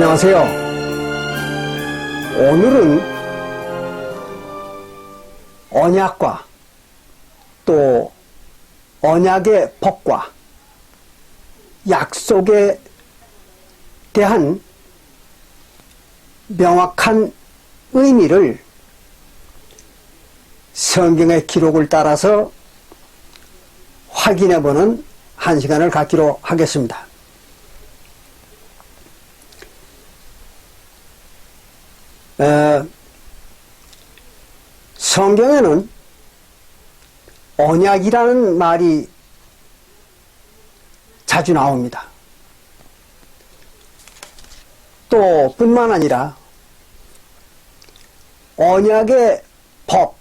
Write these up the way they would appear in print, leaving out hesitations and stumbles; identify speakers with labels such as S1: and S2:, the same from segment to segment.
S1: 안녕하세요. 오늘은 언약과 또 언약의 법과 약속에 대한 명확한 의미를 성경의 기록을 따라서 확인해보는 한 시간을 갖기로 하겠습니다. 성경에는 언약이라는 말이 자주 나옵니다. 또 뿐만 아니라 언약의 법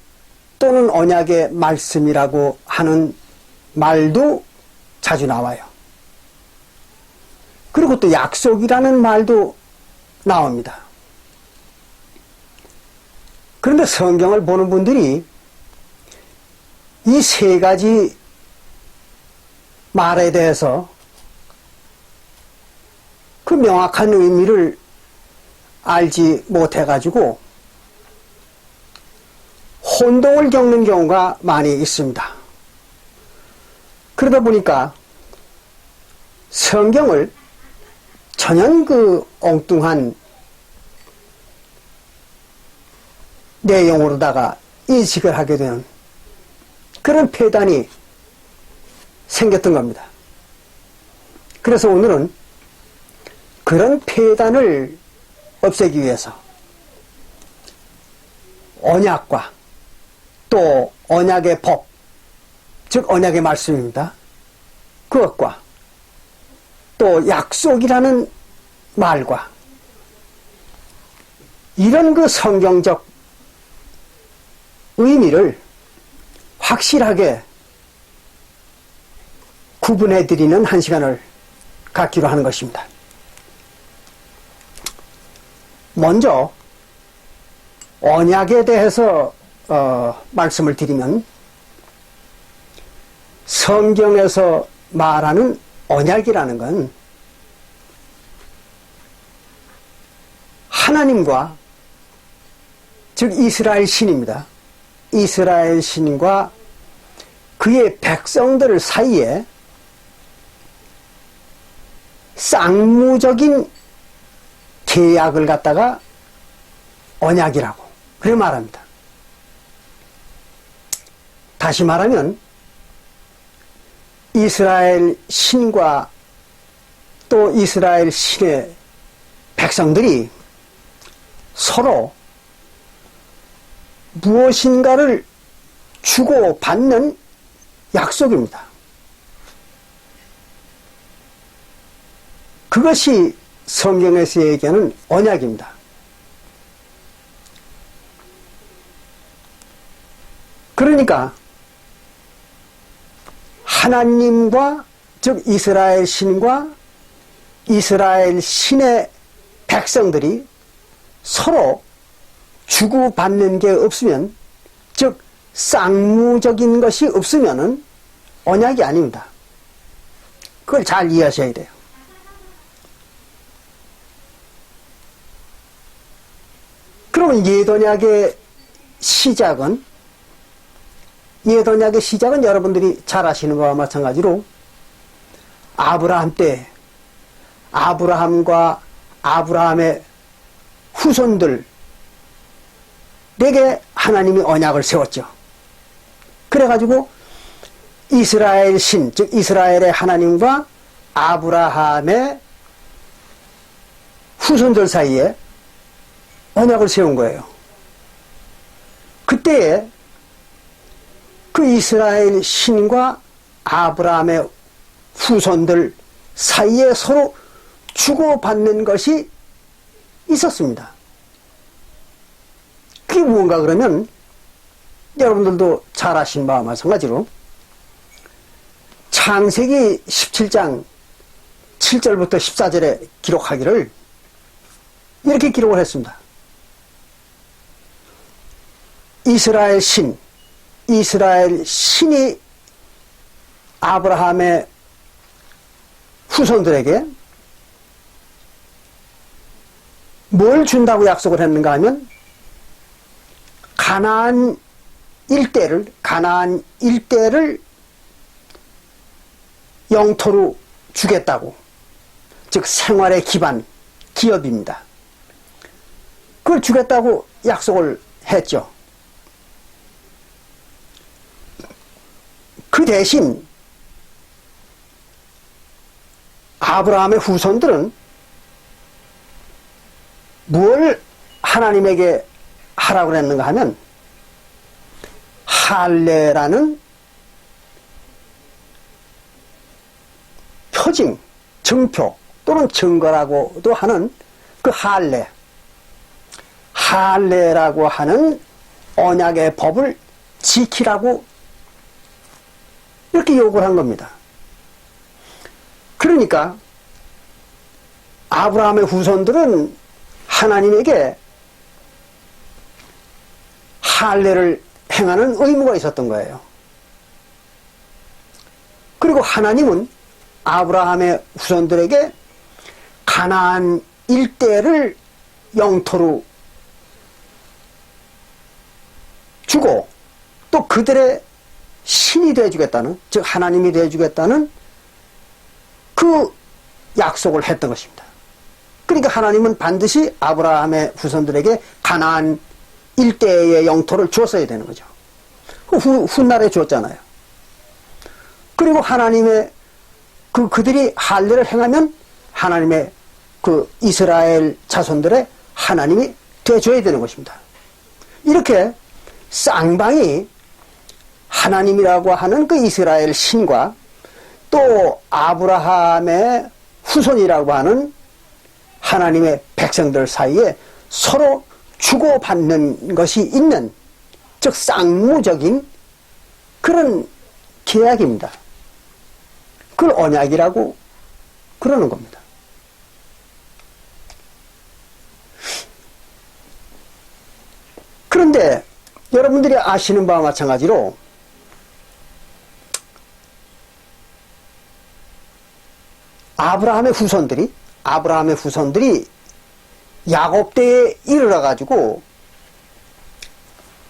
S1: 또는 언약의 말씀이라고 하는 말도 자주 나와요. 그리고 또 약속이라는 말도 나옵니다. 그런데 성경을 보는 분들이 이 세 가지 말에 대해서 그 명확한 의미를 알지 못해가지고 혼동을 겪는 경우가 많이 있습니다. 그러다 보니까 성경을 전혀 그 엉뚱한 내용으로다가 인식을 하게 되는 그런 폐단이 생겼던 겁니다. 그래서 오늘은 그런 폐단을 없애기 위해서 언약과 또 언약의 법, 즉 언약의 말씀입니다. 그것과 또 약속이라는 말과 이런 그 성경적 의미를 확실하게 구분해드리는 한 시간을 갖기로 하는 것입니다. 먼저 언약에 대해서 말씀을 드리면 성경에서 말하는 언약이라는 건 하나님과 즉 이스라엘 신입니다. 이스라엘 신과 그의 백성들 사이에 쌍무적인 계약을 갖다가 언약이라고 그렇게 말합니다. 다시 말하면 이스라엘 신과 또 이스라엘 신의 백성들이 서로 무엇인가를 주고받는 약속입니다. 그것이 성경에서 얘기하는 언약입니다. 그러니까 하나님과 즉 이스라엘 신과 이스라엘 신의 백성들이 서로 주고받는 게 없으면, 즉 쌍무적인 것이 없으면은 언약이 아닙니다. 그걸 잘 이해하셔야 돼요. 그러면 옛언약의 시작은 여러분들이 잘 아시는 것과 마찬가지로 아브라함 때 아브라함과 아브라함의 후손들 에게 하나님이 언약을 세웠죠. 그래가지고 이스라엘 신, 즉 이스라엘의 하나님과 아브라함의 후손들 사이에 언약을 세운 거예요. 그때에 그 이스라엘 신과 아브라함의 후손들 사이에 서로 주고받는 것이 있었습니다. 그게 무언가 그러면 여러분들도 잘 아신 바와 마찬가지로 창세기 17장 7절부터 14절에 기록하기를 이렇게 기록을 했습니다. 이스라엘 신이 아브라함의 후손들에게 뭘 준다고 약속을 했는가 하면 가나안 일대를 영토로 주겠다고. 즉 생활의 기반, 기업입니다. 그걸 주겠다고 약속을 했죠. 그 대신 아브라함의 후손들은 뭘 하나님에게 하라고 그랬는가 하면 할례라는 표징, 증표 또는 증거라고도 하는 그 할례라고 하는 언약의 법을 지키라고 이렇게 요구를 한 겁니다. 그러니까 아브라함의 후손들은 하나님에게 할례를 행하는 의무가 있었던 거예요. 그리고 하나님은 아브라함의 후손들에게 가나안 일대를 영토로 주고 또 그들의 신이 되어주겠다는, 즉 하나님이 되어주겠다는 그 약속을 했던 것입니다. 그러니까 하나님은 반드시 아브라함의 후손들에게 가나안 일대의 영토를 주었어야 되는 거죠. 훗날에 주었잖아요. 그리고 하나님의 그들이 할례를 행하면 하나님의 그 이스라엘 자손들의 하나님이 되어줘야 되는 것입니다. 이렇게 쌍방이 하나님이라고 하는 그 이스라엘 신과 또 아브라함의 후손이라고 하는 하나님의 백성들 사이에 서로 주고받는 것이 있는, 즉 쌍무적인 그런 계약입니다. 그걸 언약이라고 그러는 겁니다. 그런데 여러분들이 아시는 바와 마찬가지로 아브라함의 후손들이 야곱 때에 이르러 가지고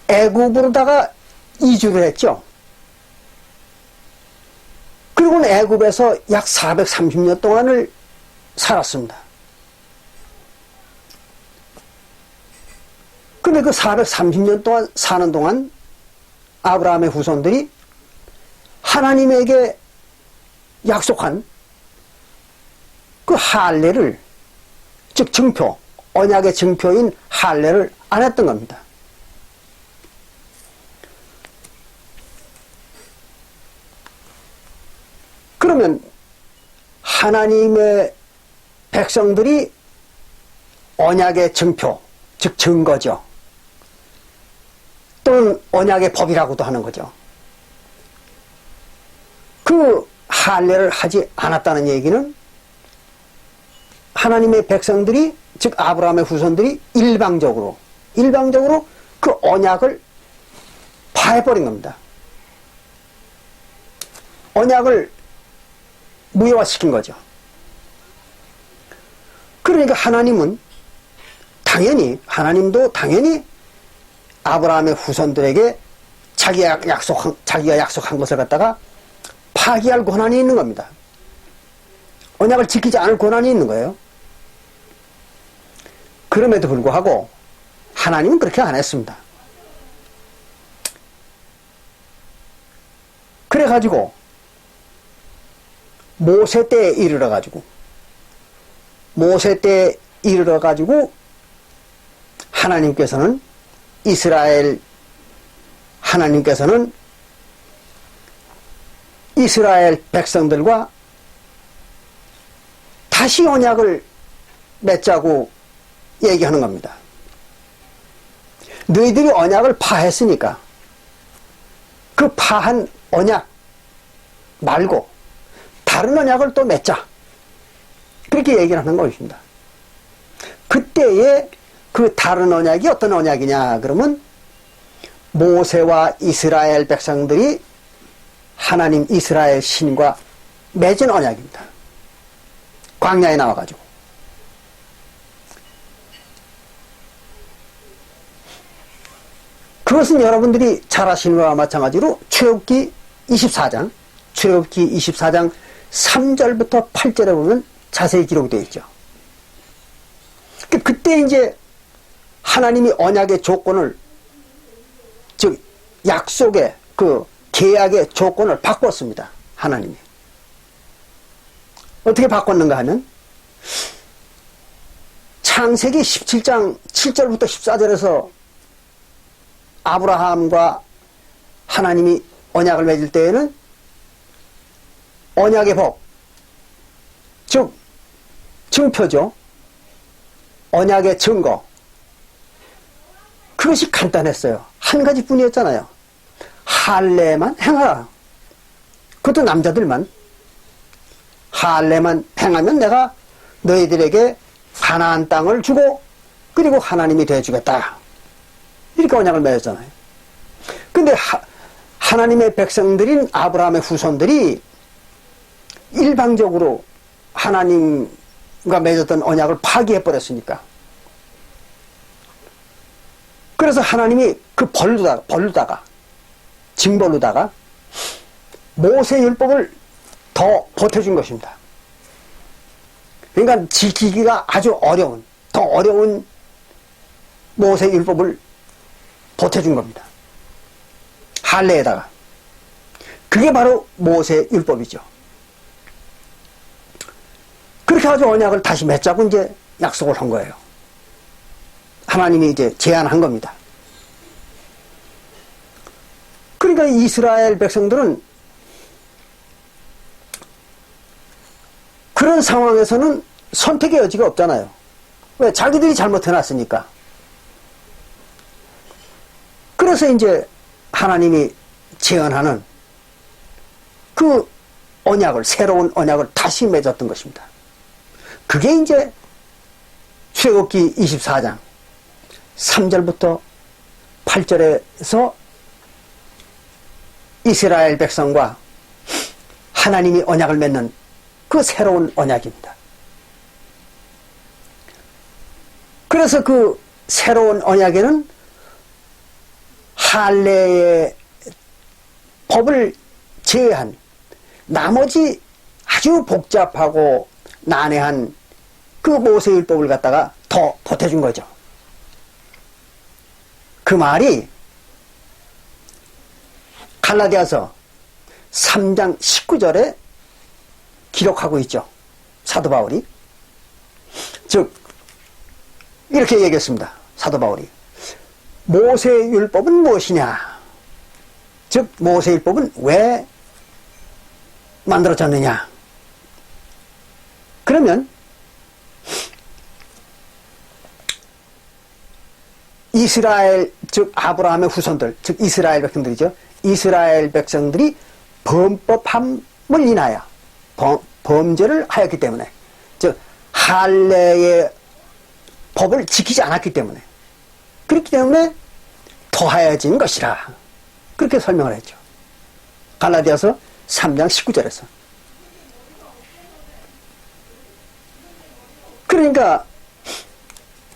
S1: 애굽으로다가 이주를 했죠. 그리고는 애굽에서 약 430년 동안을 살았습니다. 근데 그 430년 동안 사는 동안 아브라함의 후손들이 하나님에게 약속한 그 할례를, 즉 증표, 언약의 증표인 할례를 안 했던 겁니다. 그러면 하나님의 백성들이 언약의 증표, 즉 증거죠. 또는 언약의 법이라고도 하는 거죠. 그 할례를 하지 않았다는 얘기는 하나님의 백성들이, 즉 아브라함의 후손들이 일방적으로 그 언약을 파해버린 겁니다. 언약을 무효화시킨 거죠. 그러니까 하나님도 당연히 아브라함의 후손들에게 자기가 약속한 것을 갖다가 파기할 권한이 있는 겁니다. 언약을 지키지 않을 권한이 있는 거예요. 그럼에도 불구하고 하나님은 그렇게 안 했습니다. 그래가지고 모세 때에 이르러 가지고 하나님께서는 이스라엘 백성들과 다시 언약을 맺자고 얘기하는 겁니다. 너희들이 언약을 파했으니까 그 파한 언약 말고 다른 언약을 또 맺자, 그렇게 얘기를 하는 것입니다. 그때의 그 다른 언약이 어떤 언약이냐 그러면 모세와 이스라엘 백성들이 하나님 이스라엘 신과 맺은 언약입니다. 광야에 나와가지고. 그것은 여러분들이 잘 아시는 것과 마찬가지로 출애굽기 24장 3절부터 8절에 보면 자세히 기록이 되어 있죠. 그때 이제 하나님이 언약의 조건을, 즉 약속의 그 계약의 조건을 바꿨습니다. 하나님이. 어떻게 바꿨는가 하면 창세기 17장 7절부터 14절에서 아브라함과 하나님이 언약을 맺을 때에는 언약의 법, 즉 증표죠. 언약의 증거. 그것이 간단했어요. 한 가지뿐이었잖아요. 할례만 행하라. 그것도 남자들만. 할례만 행하면 내가 너희들에게 가나안 땅을 주고 그리고 하나님이 되어주겠다. 이렇게 언약을 맺었잖아요. 근데 하나님의 백성들인 아브라함의 후손들이 일방적으로 하나님과 맺었던 언약을 파기해버렸으니까. 그래서 하나님이 그 벌루다가 징벌루다가 모세율법을 더 보태준 것입니다. 그러니까 지키기가 아주 어려운, 더 어려운 모세율법을 보태준 겁니다. 할례에다가. 그게 바로 모세율법이죠. 그렇게 아주 언약을 다시 맺자고 이제 약속을 한 거예요. 하나님이 이제 제안한 겁니다. 그러니까 이스라엘 백성들은 그런 상황에서는 선택의 여지가 없잖아요. 왜? 자기들이 잘못해놨으니까. 그래서 이제 하나님이 제안하는 그 언약을, 새로운 언약을 다시 맺었던 것입니다. 그게 이제 출애굽기 24장 3절부터 8절에서 이스라엘 백성과 하나님이 언약을 맺는 그 새로운 언약입니다. 그래서 그 새로운 언약에는 할례의 법을 제외한 나머지 아주 복잡하고 난해한 그 모세율법을 갖다가 더 보태준 거죠. 그 말이 갈라디아서 3장 19절에 기록하고 있죠. 사도 바울이. 즉 이렇게 얘기했습니다. 사도 바울이. 모세율법은 무엇이냐? 즉 모세율법은 왜 만들어졌느냐? 그러면 이스라엘, 즉 아브라함의 후손들, 즉 이스라엘 백성들이죠. 이스라엘 백성들이 범법함을 인하여 범죄를 하였기 때문에, 즉 할례의 법을 지키지 않았기 때문에, 그렇기 때문에 더하여진 것이라, 그렇게 설명을 했죠. 갈라디아서 3장 19절에서. 그러니까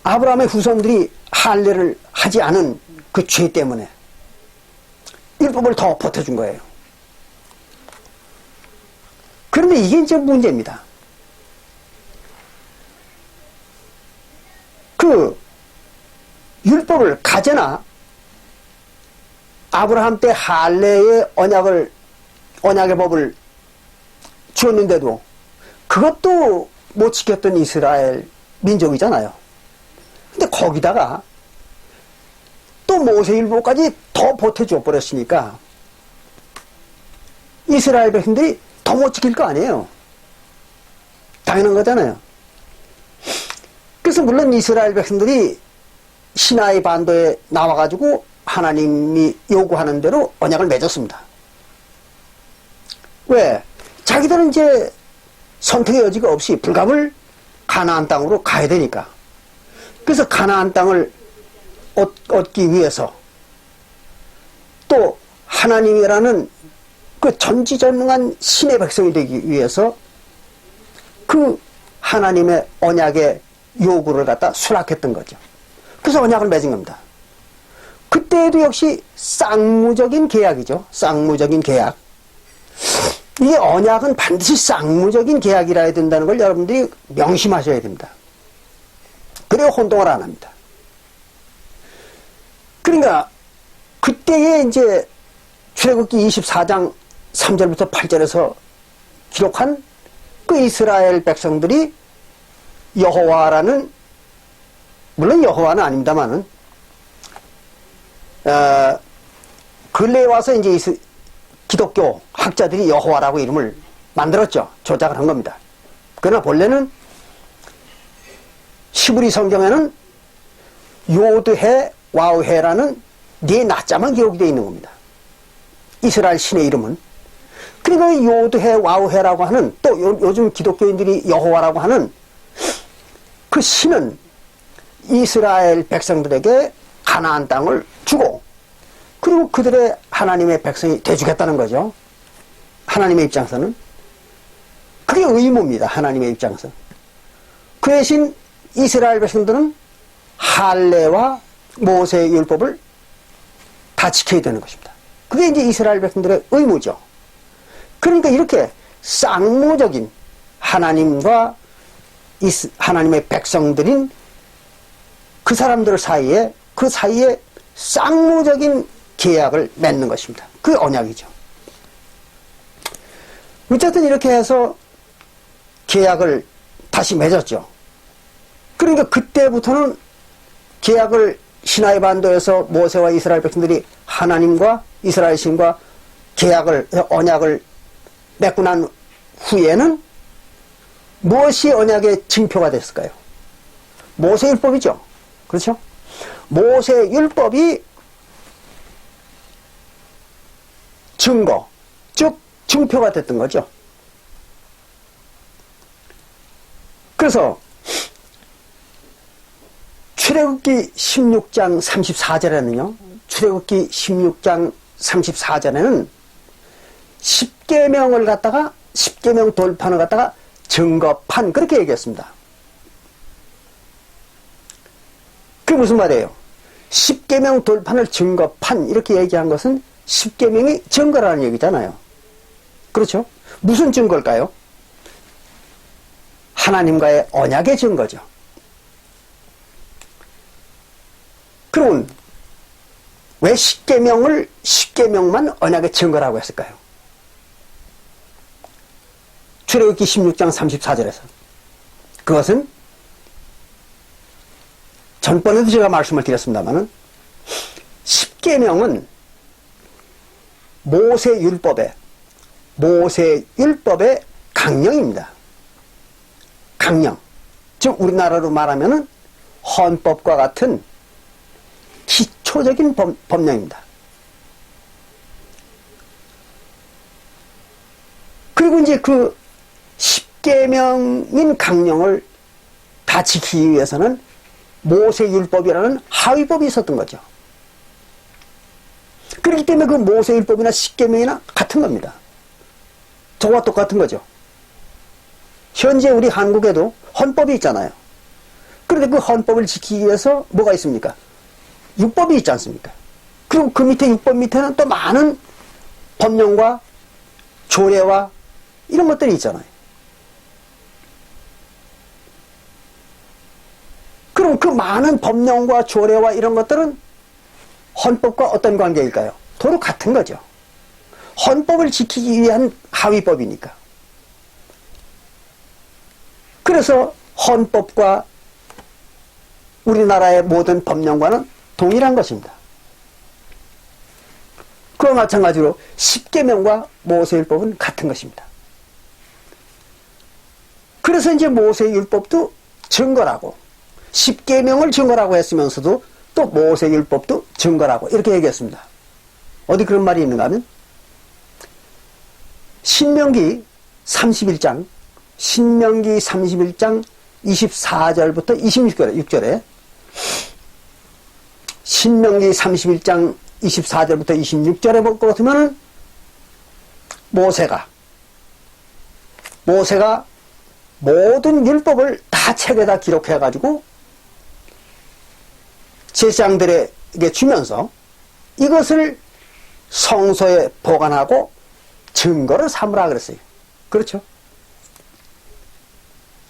S1: 아브라함의 후손들이 할례를 하지 않은 그 죄 때문에 율법을 더 보태준 거예요. 그런데 이게 이제 문제입니다. 그 율법을 가져나 아브라함 때 할례의 언약의 법을 주었는데도 그것도 못 지켰던 이스라엘 민족이잖아요. 근데 거기다가 또 모세율법까지 더 보태줘 버렸으니까 이스라엘 백성들이 더 못 지킬 거 아니에요. 당연한 거잖아요. 그래서 물론 이스라엘 백성들이 시나이 반도에 나와가지고 하나님이 요구하는 대로 언약을 맺었습니다. 왜? 자기들은 이제 선택의 여지가 없이 불갑을 가나안 땅으로 가야 되니까. 그래서 가나안 땅을 얻기 위해서 또 하나님이라는 그 전지전능한 신의 백성이 되기 위해서 그 하나님의 언약의 요구를 갖다 수락했던 거죠. 그래서 언약을 맺은 겁니다. 그때도 역시 쌍무적인 계약이죠. 쌍무적인 계약. 이게 언약은 반드시 쌍무적인 계약이라 해야 된다는 걸 여러분들이 명심하셔야 됩니다. 그래야 혼동을 안 합니다. 그러니까 그때에 이제 출애굽기 24장 3절부터 8절에서 기록한 그 이스라엘 백성들이 여호와라는, 물론 여호와는 아닙니다만은 근래에 와서 이제 기독교 학자들이 여호와라고 이름을 만들었죠. 조작을 한 겁니다. 그러나 본래는 히브리 성경에는 요드해 와우해라는 네 낮자만 기록이 되어 있는 겁니다. 이스라엘 신의 이름은. 그리고 요드해 와우해라고 하는, 또 요즘 기독교인들이 여호와라고 하는 그 신은 이스라엘 백성들에게 가나안 땅을 주고, 그리고 그들의 하나님의 백성이 돼주겠다는 거죠. 하나님의 입장에서는. 그게 의무입니다. 하나님의 입장에서. 그 대신 이스라엘 백성들은 할례와 모세의 율법을 다 지켜야 되는 것입니다. 그게 이제 이스라엘 백성들의 의무죠. 그러니까 이렇게 쌍무적인 하나님과 하나님의 백성들인 그 사람들 사이에, 그 사이에 쌍무적인 계약을 맺는 것입니다. 그게 언약이죠. 어쨌든 이렇게 해서 계약을 다시 맺었죠. 그러니까 그때부터는 계약을 시나이 반도에서 모세와 이스라엘 백성들이 하나님과 이스라엘 신과 계약을, 언약을 맺고 난 후에는 무엇이 언약의 징표가 됐을까요? 모세율법이죠. 그렇죠? 모세율법이 증거, 즉 증표가 됐던 거죠. 그래서 출애굽기 16장 34절에는요, 출애굽기 16장 34절에는 10계명을 갖다가, 10계명 돌판을 갖다가 증거판, 그렇게 얘기했습니다. 그게 무슨 말이에요? 10계명 돌판을 증거판, 이렇게 얘기한 것은 10계명이 증거라는 얘기잖아요. 그렇죠? 무슨 증거일까요? 하나님과의 언약의 증거죠. 그러면 왜 10계명만 언약의 증거라고 했을까요? 출애굽기 16장 34절에서. 그것은 전번에도 제가 말씀을 드렸습니다마는 10계명은 모세율법의 강령입니다. 강령. 즉 우리나라로 말하면은 헌법과 같은 기초적인 법령입니다. 그리고 이제 그 10계명인 강령을 다 지키기 위해서는 모세율법이라는 하위법이 있었던 거죠. 그렇기 때문에 그 모세율법이나 10계명이나 같은 겁니다. 저와 똑같은 거죠. 현재 우리 한국에도 헌법이 있잖아요. 그런데 그 헌법을 지키기 위해서 뭐가 있습니까? 율법이 있지 않습니까? 그리고 그 밑에 율법 밑에는 또 많은 법령과 조례와 이런 것들이 있잖아요. 그럼 그 많은 법령과 조례와 이런 것들은 헌법과 어떤 관계일까요? 도로 같은 거죠. 헌법을 지키기 위한 하위법이니까. 그래서 헌법과 우리나라의 모든 법령과는 동일한 것입니다. 그와 마찬가지로 10계명과 모세율법은 같은 것입니다. 그래서 이제 모세율법도 증거라고, 10계명을 증거라고 했으면서도 또 모세율법도 증거라고 이렇게 얘기했습니다. 어디 그런 말이 있는가 하면 신명기 31장 24절부터 26절에 신명기 31장 24절부터 26절에 볼 것 같으면은 모세가 모든 율법을 다 책에다 기록해 가지고 제사장들에게 주면서 이것을 성소에 보관하고 증거를 삼으라 그랬어요. 그렇죠?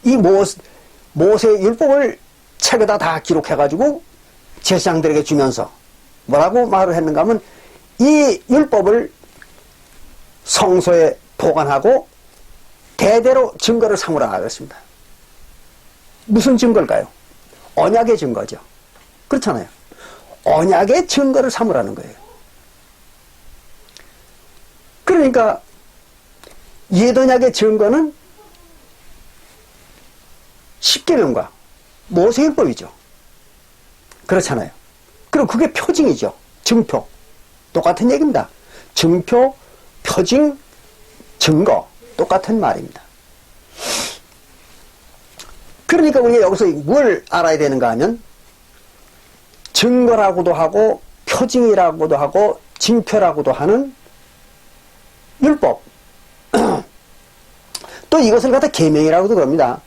S1: 이 모세의 율법을 책에다 다 기록해가지고 제사장들에게 주면서 뭐라고 말을 했는가 하면 이 율법을 성소에 보관하고 대대로 증거를 삼으라 그랬습니다. 무슨 증거일까요? 언약의 증거죠. 그렇잖아요. 언약의 증거를 삼으라는 거예요. 그러니까 옛 언약의 증거는 십계명과 모세율법이죠. 그렇잖아요. 그럼 그게 표징이죠. 증표. 똑같은 얘기입니다. 증표, 표징, 증거. 똑같은 말입니다. 그러니까 우리가 여기서 뭘 알아야 되는가 하면 증거라고도 하고 표징이라고도 하고 징표라고도 하는 율법. 또 이것을 갖다 계명이라고도 그럽니다.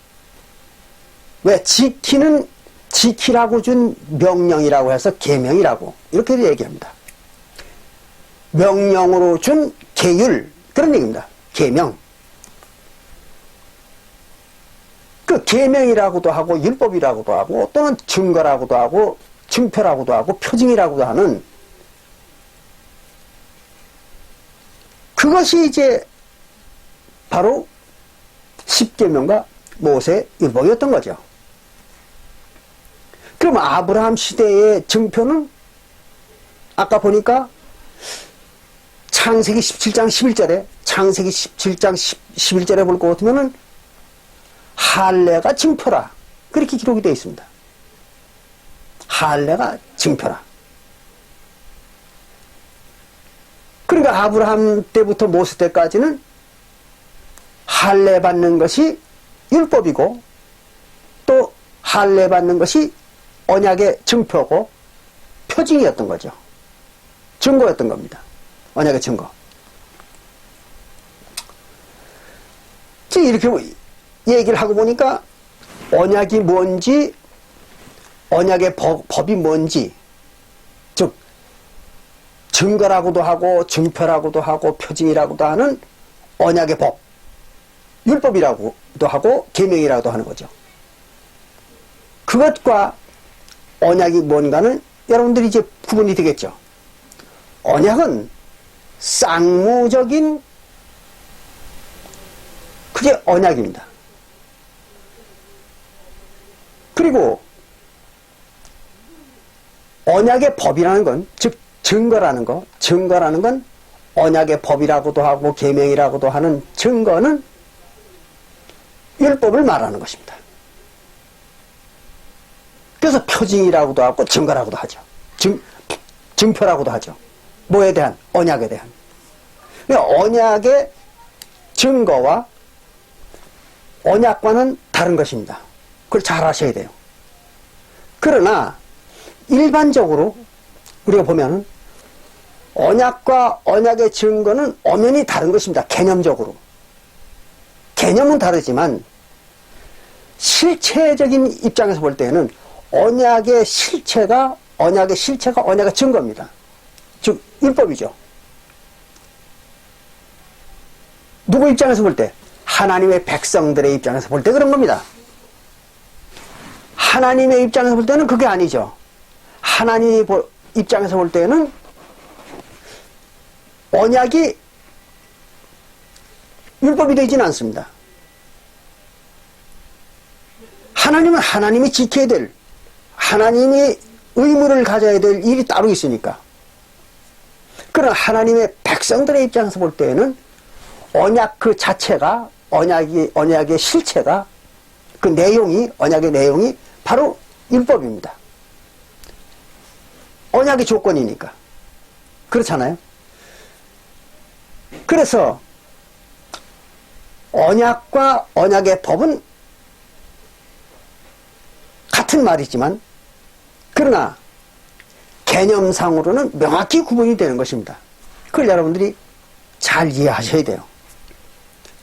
S1: 왜? 지키라고 준 명령이라고 해서 계명이라고 이렇게 얘기합니다. 명령으로 준 계율 그런 얘기입니다. 계명. 그 계명이라고도 하고 율법이라고도 하고 또는 증거라고도 하고 증표라고도 하고 표징이라고도 하는 그것이 이제 바로 십계명과 모세 율법이었던 거죠. 그럼 아브라함 시대의 증표는 아까 보니까 창세기 17장 11절에 창세기 17장 11절에 볼 것 같으면은 할례가 증표라 그렇게 기록이 되어 있습니다. 할례가 증표라. 그러니까 아브라함 때부터 모세 때까지는 할례 받는 것이 율법이고 또 할례 받는 것이 언약의 증표고 표징이었던 거죠. 증거였던 겁니다. 언약의 증거. 이렇게 얘기를 하고 보니까 언약이 뭔지 언약의 법이 뭔지 즉 증거라고도 하고 증표라고도 하고 표징이라고도 하는 언약의 법 율법이라고도 하고 계명이라고도 하는 거죠. 그것과 언약이 뭔가는 여러분들이 이제 구분이 되겠죠. 언약은 쌍무적인 그게 언약입니다. 그리고 언약의 법이라는 건 즉 증거라는 건 언약의 법이라고도 하고 계명이라고도 하는 증거는 율법을 말하는 것입니다. 그래서 표징이라고도 하고 증거라고도 하죠. 증표라고도 하죠. 뭐에 대한? 언약에 대한. 언약의 증거와 언약과는 다른 것입니다. 그걸 잘 아셔야 돼요. 그러나 일반적으로 우리가 보면 언약과 언약의 증거는 엄연히 다른 것입니다. 개념적으로. 개념은 다르지만 실체적인 입장에서 볼 때는 언약의 실체가 언약의 증거입니다. 즉 율법이죠. 누구 입장에서 볼 때? 하나님의 백성들의 입장에서 볼 때 그런 겁니다. 하나님의 입장에서 볼 때는 그게 아니죠. 하나님 입장에서 볼 때는 언약이 율법이 되지는 않습니다. 하나님은 하나님이 지켜야 될 하나님이 의무를 가져야 될 일이 따로 있으니까. 그러나 하나님의 백성들의 입장에서 볼 때에는 언약 그 자체가 언약의 실체가 그 내용이 언약의 내용이 바로 율법입니다. 언약의 조건이니까. 그렇잖아요. 그래서 언약과 언약의 법은 같은 말이지만 그러나 개념상으로는 명확히 구분이 되는 것입니다. 그걸 여러분들이 잘 이해하셔야 돼요.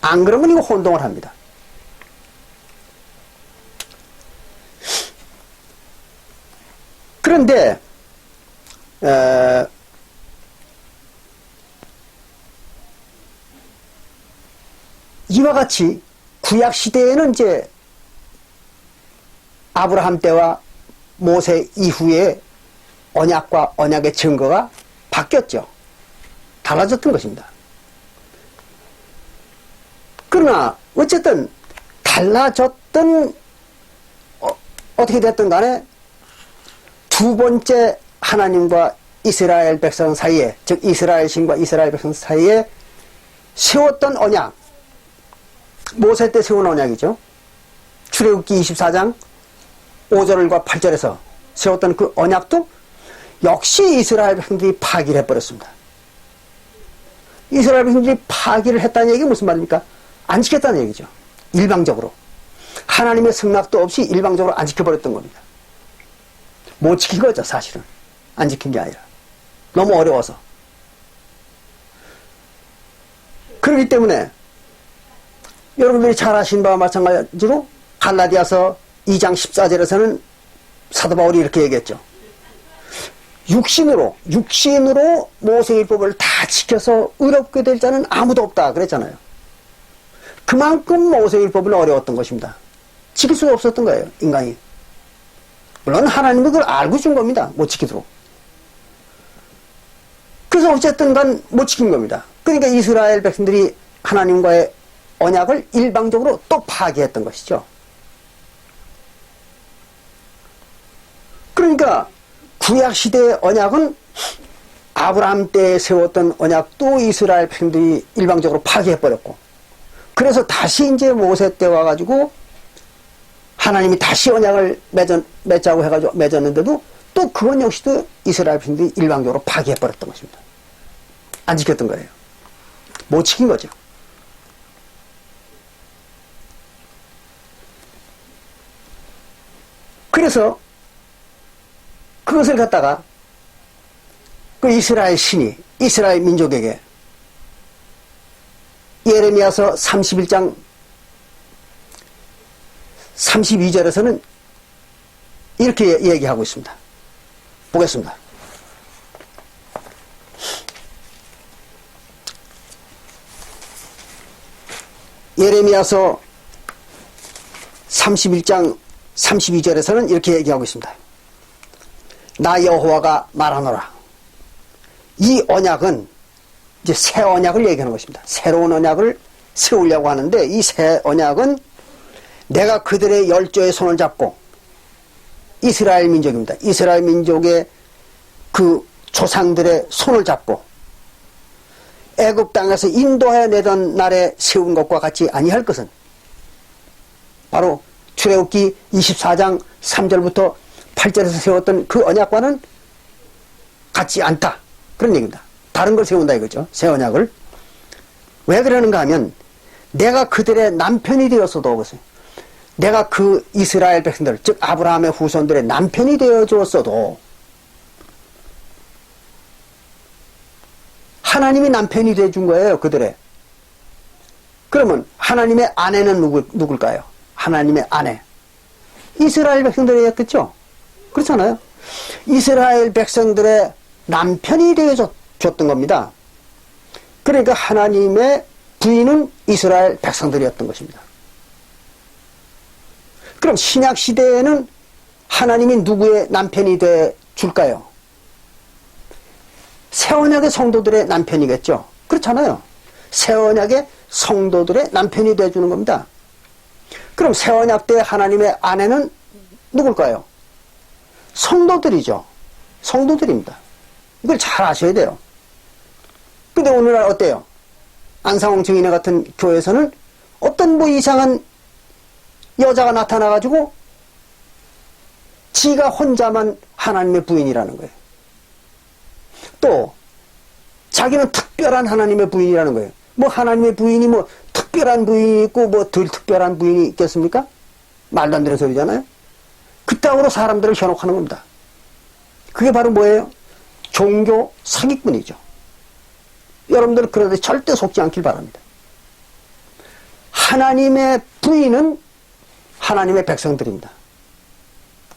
S1: 안 그러면 이거 혼동을 합니다. 그런데 이와 같이 구약 시대에는 이제 아브라함 때와 모세 이후에 언약과 언약의 증거가 바뀌었죠. 달라졌던 것입니다. 그러나 어쨌든 달라졌던 어떻게 됐든 간에 두 번째 하나님과 이스라엘 백성 사이에, 즉 이스라엘 신과 이스라엘 백성 사이에 세웠던 언약, 모세 때 세운 언약이죠. 출애굽기 24장 5절과 8절에서 세웠던 그 언약도 역시 이스라엘 백성들이 파기를 해버렸습니다. 이스라엘 백성들이 파기를 했다는 얘기가 무슨 말입니까? 안 지켰다는 얘기죠. 일방적으로. 하나님의 승낙도 없이 일방적으로 안 지켜버렸던 겁니다. 못 지킨 거죠, 사실은. 안 지킨 게 아니라. 너무 어려워서. 그렇기 때문에 여러분들이 잘 아신 바와 마찬가지로 갈라디아서 2장 14절에서는 사도 바울이 이렇게 얘기했죠. 육신으로 모세율법을 다 지켜서 의롭게 될 자는 아무도 없다 그랬잖아요. 그만큼 모세율법은 어려웠던 것입니다. 지킬 수가 없었던 거예요, 인간이. 물론 하나님은 그걸 알고 준 겁니다. 못 지키도록. 그래서 어쨌든 간 못 지킨 겁니다. 그러니까 이스라엘 백성들이 하나님과의 언약을 일방적으로 또 파기했던 것이죠. 그러니까 구약시대의 언약은 아브라함 때 세웠던 언약도 이스라엘 백성들이 일방적으로 파기해버렸고, 그래서 다시 이제 모세 때 와가지고 하나님이 다시 언약을 맺자고 해가지고 맺었는데도 또 그건 역시도 이스라엘 백성들이 일방적으로 파기해버렸던 것입니다. 안 지켰던 거예요. 못 지킨 거죠. 그래서 그것을 갖다가 그 이스라엘 신이 이스라엘 민족에게 예레미야서 31장 32절에서는 이렇게 얘기하고 있습니다. 보겠습니다. 예레미야서 31장 32절에서는 이렇게 얘기하고 있습니다. 나 여호와가 말하노라. 이 언약은 이제 새 언약을 얘기하는 것입니다. 새로운 언약을 세우려고 하는데 이 새 언약은 내가 그들의 열조의 손을 잡고, 이스라엘 민족입니다. 이스라엘 민족의 그 조상들의 손을 잡고 애굽 땅에서 인도해 내던 날에 세운 것과 같이 아니할 것은, 바로 출애굽기 24장 3절부터 8절에서 세웠던 그 언약과는 같지 않다, 그런 얘기입니다. 다른 걸 세운다 이거죠. 새 언약을. 왜 그러는가 하면 내가 그들의 남편이 되었어도, 그것은 내가 그 이스라엘 백성들, 즉 아브라함의 후손들의 남편이 되어 주었어도 하나님이 남편이 되어 준 거예요, 그들의. 그러면 하나님의 아내는 누굴까요? 하나님의 아내, 이스라엘 백성들이었겠죠. 그렇잖아요. 이스라엘 백성들의 남편이 되어 줬던 겁니다. 그러니까 하나님의 부인은 이스라엘 백성들이었던 것입니다. 그럼 신약 시대에는 하나님이 누구의 남편이 돼 줄까요? 새 언약의 성도들의 남편이겠죠. 그렇잖아요. 새 언약의 성도들의 남편이 돼 주는 겁니다. 그럼 새 언약 때 하나님의 아내는 누굴까요? 성도들이죠. 성도들입니다. 이걸 잘 아셔야 돼요. 근데 오늘날 어때요? 안상홍 증인회 같은 교회에서는 어떤 뭐 이상한 여자가 나타나가지고 지가 혼자만 하나님의 부인이라는 거예요. 또 자기는 특별한 하나님의 부인이라는 거예요. 뭐 하나님의 부인이 뭐 특별한 부인이 있고 뭐 덜 특별한 부인이 있겠습니까? 말도 안 되는 소리잖아요. 그따구로 사람들을 현혹하는 겁니다. 그게 바로 뭐예요? 종교 사기꾼이죠. 여러분들은 그런데 절대 속지 않길 바랍니다. 하나님의 부인은 하나님의 백성들입니다.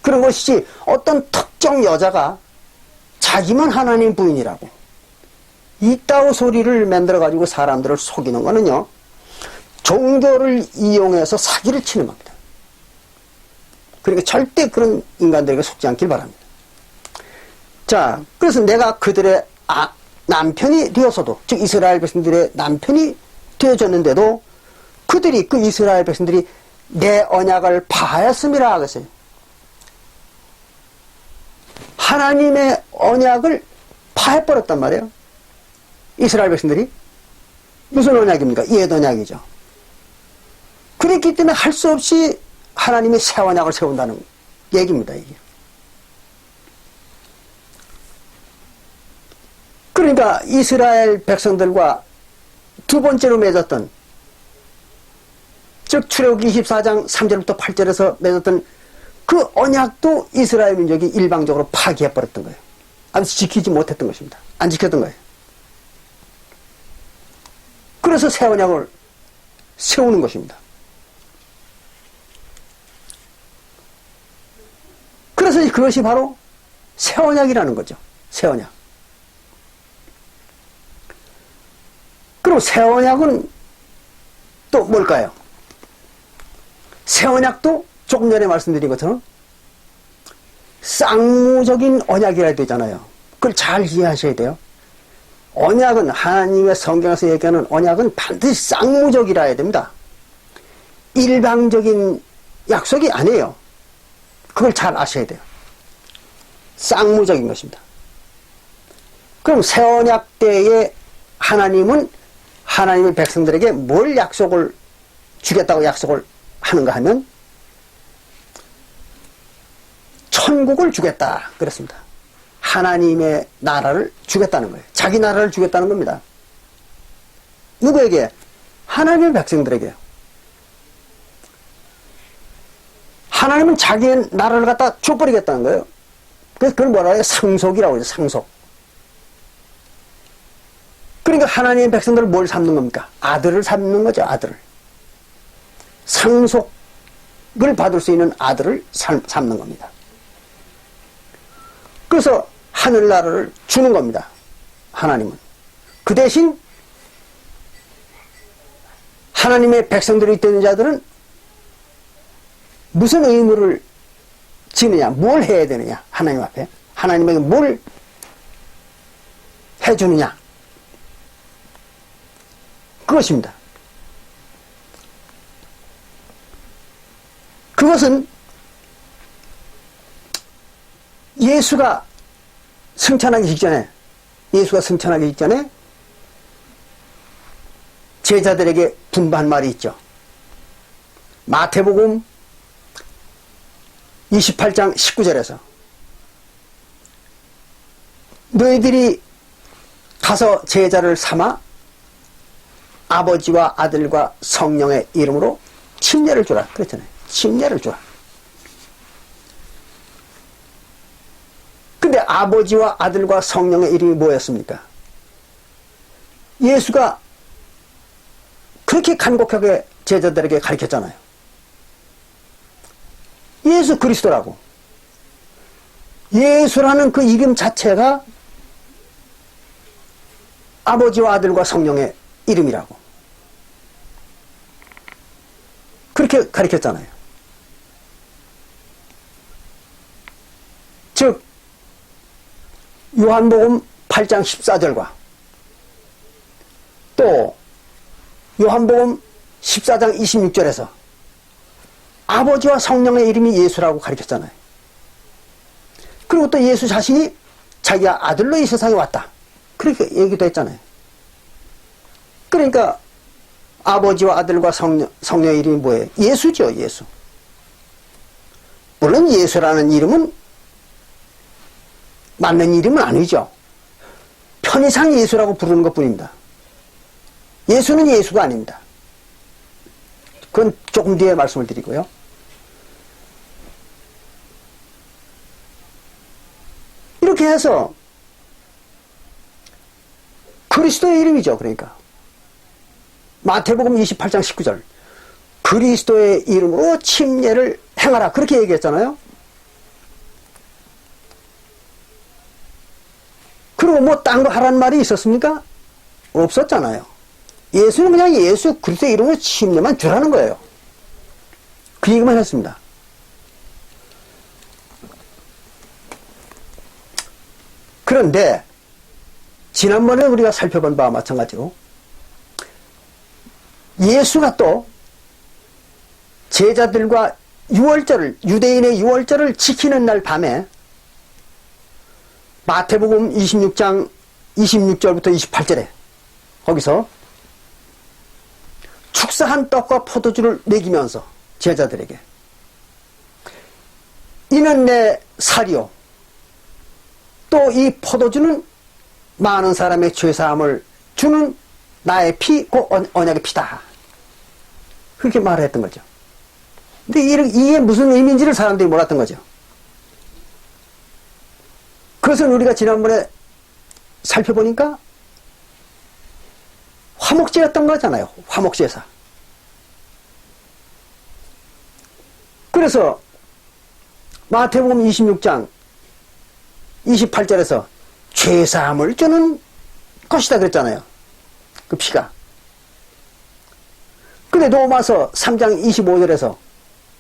S1: 그런 것이지 어떤 특정 여자가 자기만 하나님 부인이라고 이따오 소리를 만들어가지고 사람들을 속이는 거는요, 종교를 이용해서 사기를 치는 겁니다. 그러니까 절대 그런 인간들에게 속지 않길 바랍니다. 자, 그래서 내가 그들의 남편이 되어서도, 즉 이스라엘 백성들의 남편이 되어졌는데도 그들이, 그 이스라엘 백성들이 내 언약을 파하였음이라 하겠어요. 하나님의 언약을 파해버렸단 말이에요. 이스라엘 백성들이. 무슨 언약입니까? 옛 언약이죠. 그랬기 때문에 할 수 없이 하나님이 새 언약을 세운다는 얘기입니다, 이게. 그러니까 이스라엘 백성들과 두 번째로 맺었던, 즉 출애굽기 24장 3절부터 8절에서 맺었던 그 언약도 이스라엘 민족이 일방적으로 파기해버렸던 거예요. 아주 지키지 못했던 것입니다. 안 지켰던 거예요. 그래서 새 언약을 세우는 것입니다. 그래서 그것이 바로 새 언약이라는 거죠. 새 언약. 그리고 새 언약은 또 뭘까요? 새 언약도 조금 전에 말씀드린 것처럼 쌍무적인 언약이라 해야 되잖아요. 그걸 잘 이해하셔야 돼요. 언약은, 하나님의 성경에서 얘기하는 언약은 반드시 쌍무적이라 해야 됩니다. 일방적인 약속이 아니에요. 그걸 잘 아셔야 돼요. 쌍무적인 것입니다. 그럼 새 언약 때에 하나님은 하나님의 백성들에게 뭘 약속을 주겠다고 약속을 하는가 하면 천국을 주겠다 그랬습니다. 하나님의 나라를 주겠다는 거예요. 자기 나라를 주겠다는 겁니다. 누구에게? 하나님의 백성들에게요. 하나님은 자기의 나라를 갖다 줘버리겠다는 거예요. 그래서 그걸 뭐라고 해요? 상속이라고 해요. 상속. 그러니까 하나님의 백성들을 뭘 삼는 겁니까? 아들을 삼는 거죠. 아들을. 상속을 받을 수 있는 아들을 삼는 겁니다. 그래서 하늘나라를 주는 겁니다. 하나님은. 그 대신 하나님의 백성들이 되는 자들은 무슨 의무를 지느냐, 뭘 해야 되느냐, 하나님 앞에. 하나님에게 뭘 해주느냐. 그것입니다. 그것은 예수가 승천하기 직전에, 제자들에게 분부한 말이 있죠. 마태복음 28장 19절에서 너희들이 가서 제자를 삼아 아버지와 아들과 성령의 이름으로 침례를 주라 그랬잖아요. 침례를 주라. 근데 아버지와 아들과 성령의 이름이 뭐였습니까? 예수가 그렇게 간곡하게 제자들에게 가르쳤잖아요. 예수 그리스도라고. 예수라는 그 이름 자체가 아버지와 아들과 성령의 이름이라고. 그렇게 가르쳤잖아요. 즉 요한복음 8장 14절과 또 요한복음 14장 26절에서 아버지와 성령의 이름이 예수라고 가르쳤잖아요. 그리고 또 예수 자신이 자기가 아들로 이 세상에 왔다. 그렇게 얘기도 했잖아요. 그러니까 아버지와 아들과 성령의 이름이 뭐예요? 예수죠, 예수. 물론 예수라는 이름은 맞는 이름은 아니죠. 편의상 예수라고 부르는 것 뿐입니다. 예수는 예수가 아닙니다. 그건 조금 뒤에 말씀을 드리고요. 이렇게 해서 그리스도의 이름이죠. 그러니까 마태복음 28장 19절 그리스도의 이름으로 침례를 행하라 그렇게 얘기했잖아요. 그리고 뭐 딴 거 하라는 말이 있었습니까? 없었잖아요. 예수는 그냥 예수 그리스도의 이름으로 침례만 주라는 거예요. 그 얘기만 했습니다. 그런데 지난번에 우리가 살펴본 바와 마찬가지로 예수가 또 제자들과 유대인의 유월절을 지키는 날 밤에 마태복음 26장 26절부터 28절에 거기서 축사한 떡과 포도주를 먹이면서 제자들에게 이는 내 살이요 또 이 포도주는 많은 사람의 죄사함을 주는 나의 피, 곧 언약의 피다. 그렇게 말을 했던 거죠. 근데 이게 무슨 의미인지를 사람들이 몰랐던 거죠. 그것은 우리가 지난번에 살펴보니까 화목제였던 거잖아요. 화목제사. 그래서 마태복음 26장 28절에서 죄사함을 주는 것이다 그랬잖아요. 그 피가. 근데 로마서 3장 25절에서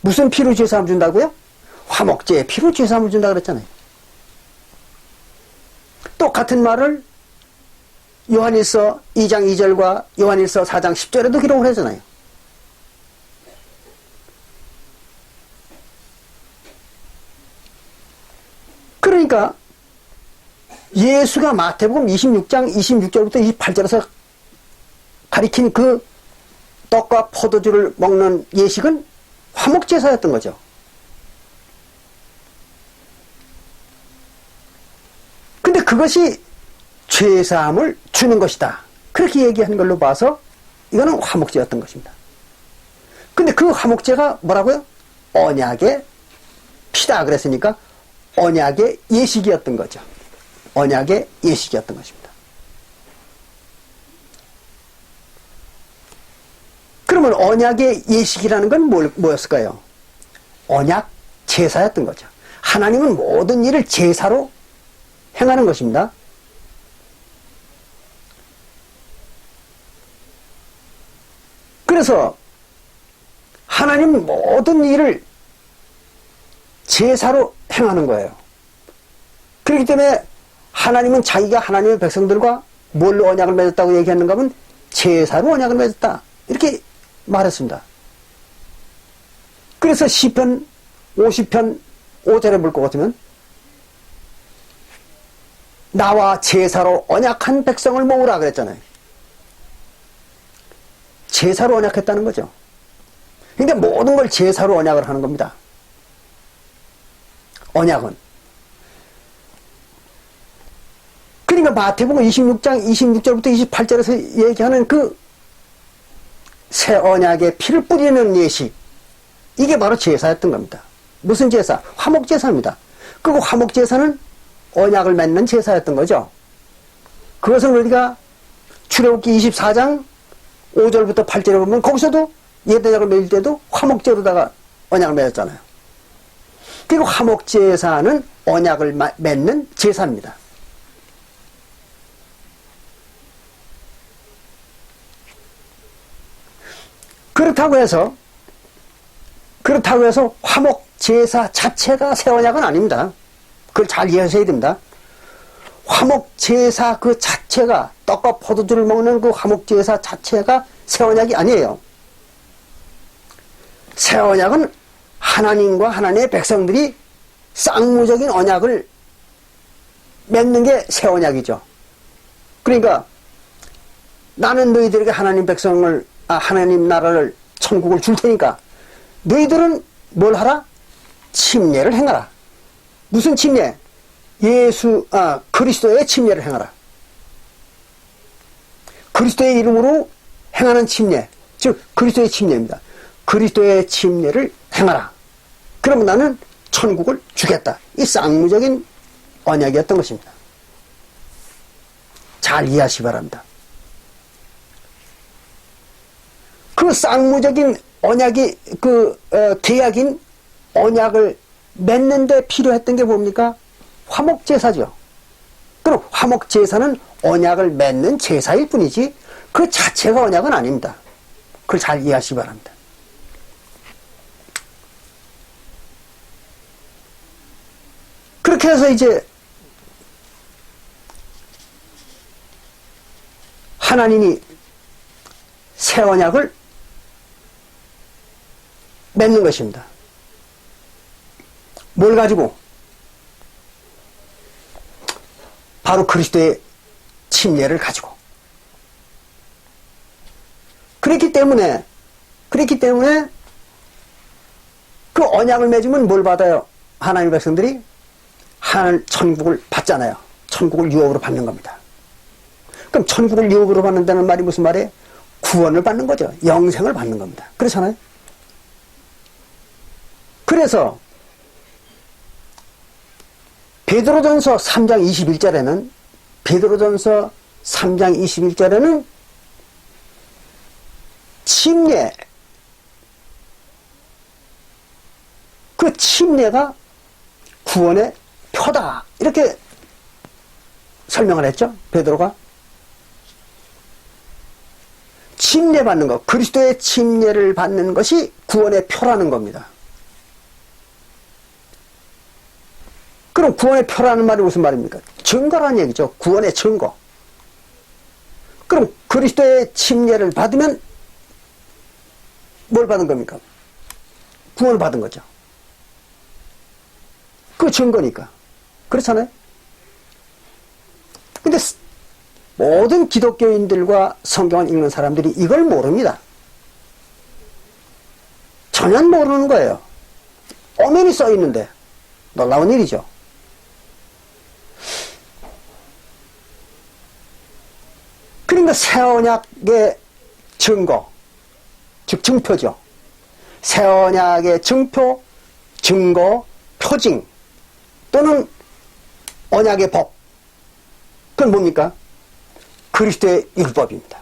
S1: 무슨 피로 죄사함 준다고요? 화목제의 피로 죄사함을 준다 그랬잖아요. 또 같은 말을 요한일서 2장 2절과 요한일서 4장 10절에도 기록을 하잖아요. 그러니까 예수가 마태복음 26장 26절부터 28절에서 가리킨 그 떡과 포도주를 먹는 예식은 화목제사였던 거죠. 근데 그것이 죄사함을 주는 것이다. 그렇게 얘기한 걸로 봐서 이거는 화목제였던 것입니다. 근데 그 화목제가 뭐라고요? 언약의 피다 그랬으니까 언약의 예식이었던 거죠. 언약의 예식이었던 것입니다. 그러면 언약의 예식이라는 건 뭐였을까요? 언약 제사였던 거죠. 하나님은 모든 일을 제사로 행하는 것입니다. 그래서 하나님은 모든 일을 제사로 행하는 거예요. 그렇기 때문에 하나님은 자기가 하나님의 백성들과 뭘로 언약을 맺었다고 얘기하는가 하면 제사로 언약을 맺었다. 이렇게 말했습니다. 그래서 시편 50편 5절에 볼 것 같으면 나와 제사로 언약한 백성을 모으라 그랬잖아요. 제사로 언약했다는 거죠. 근데 모든 걸 제사로 언약을 하는 겁니다. 언약은. 그러니까 마태복음 26장 26절부터 28절에서 얘기하는 그 새 언약의 피를 뿌리는 예식, 이게 바로 제사였던 겁니다. 무슨 제사? 화목제사입니다. 그리고 화목제사는 언약을 맺는 제사였던 거죠. 그것은 우리가 출애굽기 24장 5절부터 8절에 보면 거기서도 옛 언약을 맺을 때도 화목제로다가 언약을 맺었잖아요. 그리고 화목제사는 언약을 맺는 제사입니다. 그렇다고 해서 화목제사 자체가 새 언약은 아닙니다. 그걸 잘 이해하셔야 됩니다. 화목제사 그 자체가, 떡과 포도주를 먹는 그 화목제사 자체가 새 언약이 아니에요. 새 언약은 하나님과 하나님의 백성들이 쌍무적인 언약을 맺는 게 새 언약이죠. 그러니까 나는 너희들에게 하나님 나라를, 천국을 줄 테니까 너희들은 뭘 하라? 침례를 행하라. 무슨 침례? 그리스도의 침례를 행하라. 그리스도의 이름으로 행하는 침례, 즉 그리스도의 침례입니다. 그리스도의 침례를 행하라. 그러면 나는 천국을 주겠다. 이 쌍무적인 언약이었던 것입니다. 잘 이해하시기 바랍니다. 그 쌍무적인 언약이, 계약인 언약을 맺는데 필요했던 게 뭡니까? 화목제사죠. 그럼 화목제사는 언약을 맺는 제사일 뿐이지 그 자체가 언약은 아닙니다. 그걸 잘 이해하시기 바랍니다. 그렇게 해서 이제 하나님이 새 언약을 맺는 것입니다. 뭘 가지고? 바로 그리스도의 침례를 가지고. 그렇기 때문에 그 언약을 맺으면 뭘 받아요? 하나님의 백성들이 하늘 천국을 받잖아요. 천국을 유업으로 받는 겁니다. 그럼 천국을 유업으로 받는다는 말이 무슨 말이에요? 구원을 받는 거죠. 영생을 받는 겁니다. 그렇잖아요. 그래서 베드로전서 3장 21절에는 침례, 그 침례가 구원의 표다 이렇게 설명을 했죠. 베드로가 침례 받는 것, 그리스도의 침례를 받는 것이 구원의 표라는 겁니다. 그럼 구원의 표라는 말이 무슨 말입니까? 증거라는 얘기죠. 구원의 증거. 그럼 그리스도의 침례를 받으면 뭘 받은 겁니까? 구원을 받은 거죠. 그 증거니까. 그렇잖아요? 근데 모든 기독교인들과 성경을 읽는 사람들이 이걸 모릅니다. 전혀 모르는 거예요. 엄연히 써 있는데 놀라운 일이죠. 그러니까 새 언약의 증거, 즉 증표죠. 새 언약의 증표, 증거, 표징 또는 언약의 법. 그건 뭡니까? 그리스도의 율법입니다.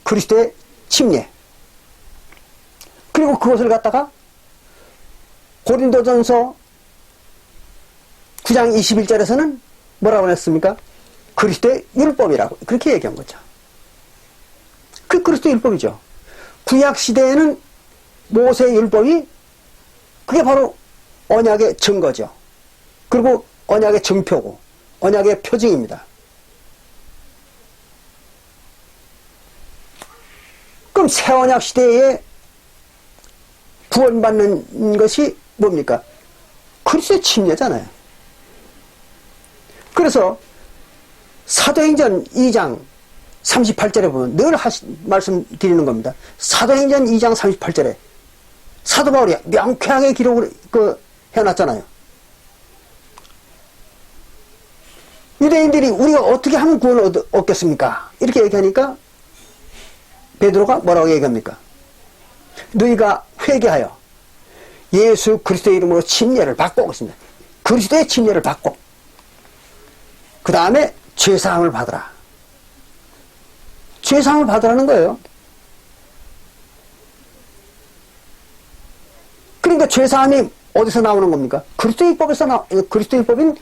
S1: 그리스도의 침례. 그리고 그것을 갖다가 고린도전서 9장 21절에서는 뭐라고 했습니까? 그리스도의 율법이라고 그렇게 얘기한 거죠. 그 그리스도의 율법이죠. 구약 시대에는 모세의 율법이 그게 바로 언약의 증거죠. 그리고 언약의 증표고 언약의 표징입니다. 그럼 새 언약 시대에 구원받는 것이 뭡니까? 그리스도의 침례잖아요. 그래서 사도행전 2장 38절에 보면 늘 말씀드리는 겁니다. 사도행전 2장 38절에 사도 바울이 명쾌하게 기록을 해놨잖아요. 유대인들이 우리가 어떻게 하면 구원을 얻겠습니까? 이렇게 얘기하니까 베드로가 뭐라고 얘기합니까? 너희가 회개하여 예수 그리스도의 이름으로 침례를 받고 있습니다. 그리스도의 침례를 받고 그 다음에 죄사함을 받으라. 죄사함을 받으라는 거예요. 그러니까 죄사함이 어디서 나오는 겁니까? 그리스도의 율법에서 그리스도의 율법인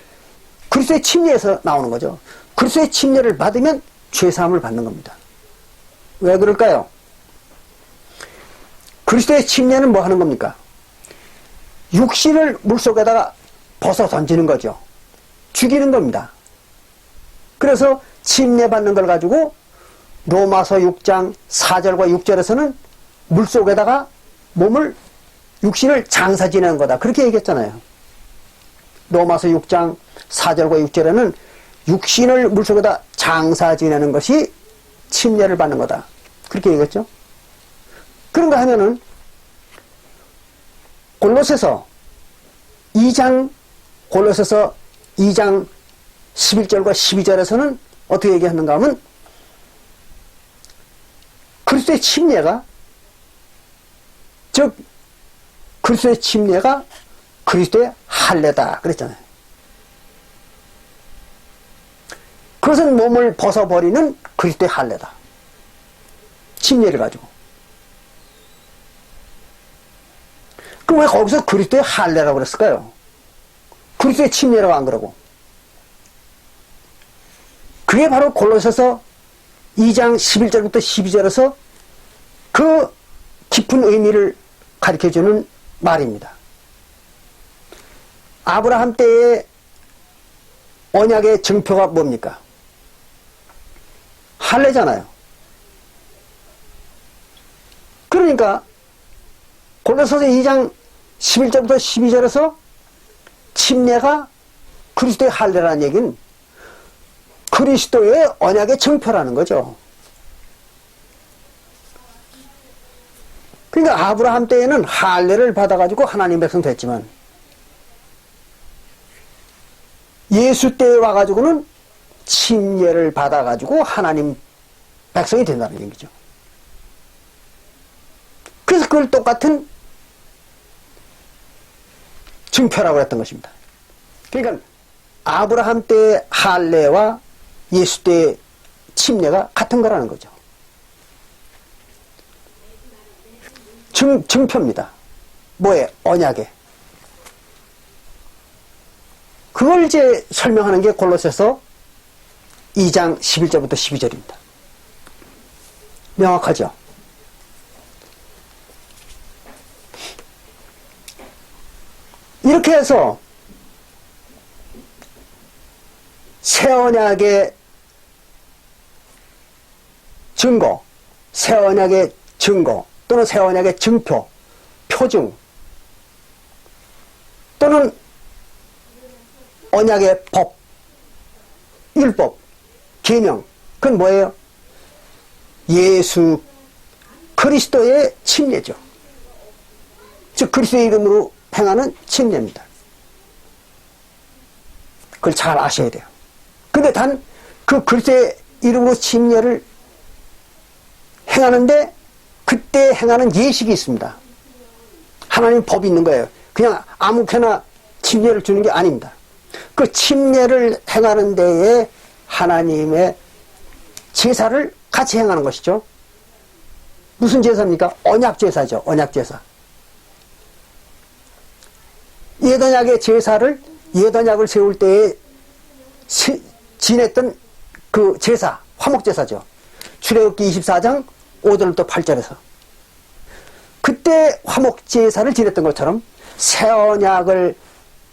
S1: 그리스도의 침례에서 나오는 거죠. 그리스도의 침례를 받으면 죄사함을 받는 겁니다. 왜 그럴까요? 그리스도의 침례는 뭐 하는 겁니까? 육신을 물속에다가 벗어 던지는 거죠. 죽이는 겁니다. 그래서 침례 받는 걸 가지고 로마서 6장 4절과 6절에서는 물속에다가 육신을 장사 지내는 거다. 그렇게 얘기했잖아요. 로마서 6장 4절과 6절에는 육신을 물속에다 장사 지내는 것이 침례를 받는 거다. 그렇게 얘기했죠. 그런가 하면은 골로새서 2장 11절과 12절에서는 어떻게 얘기하는가 하면 그리스도의 침례가 그리스도의 침례가 그리스도의 할례다 그랬잖아요. 그것은 몸을 벗어버리는 그리스도의 할례다. 침례를 가지고. 그럼 왜 거기서 그리스도의 할례라고 그랬을까요? 그리스도의 침례라고 안 그러고. 그게 바로 골로새서 2장 11절부터 12절에서 그 깊은 의미를 가르쳐주는 말입니다. 아브라함 때의 언약의 증표가 뭡니까? 할례잖아요. 그러니까 골로새서 2장 11절부터 12절에서 침례가 그리스도의 할례라는 얘기는 그리스도의 언약의 증표라는 거죠. 그러니까 아브라함 때에는 할례를 받아가지고 하나님 백성 됐지만 예수 때에 와가지고는 침례를 받아가지고 하나님 백성이 된다는 얘기죠. 그래서 그걸 똑같은 증표라고 했던 것입니다. 그러니까 아브라함 때의 할례와 예수 때의 침례가 같은 거라는 거죠. 증표입니다. 뭐에? 언약에. 그걸 이제 설명하는 게 골로새서 2장 11절부터 12절입니다. 명확하죠? 이렇게 해서 새 언약의 증거, 새 언약의 증거 또는 새 언약의 증표, 표징 또는 언약의 법, 율법, 계명, 그건 뭐예요? 예수 그리스도의 침례죠. 즉 그리스도의 이름으로 행하는 침례입니다. 그걸 잘 아셔야 돼요. 근데 단 그 그리스도의 이름으로 침례를 행하는데 그때 행하는 예식이 있습니다. 하나님 법이 있는 거예요. 그냥 아무렇게나 침례를 주는 게 아닙니다. 그 침례를 행하는 데에 하나님의 제사를 같이 행하는 것이죠. 무슨 제사입니까? 언약제사죠. 언약제사. 옛언약의 제사를 옛언약을 세울 때에 지냈던 그 제사, 화목제사죠. 출애굽기 24장 5절부터 8절에서 그때 화목제사를 지냈던 것처럼 새 언약을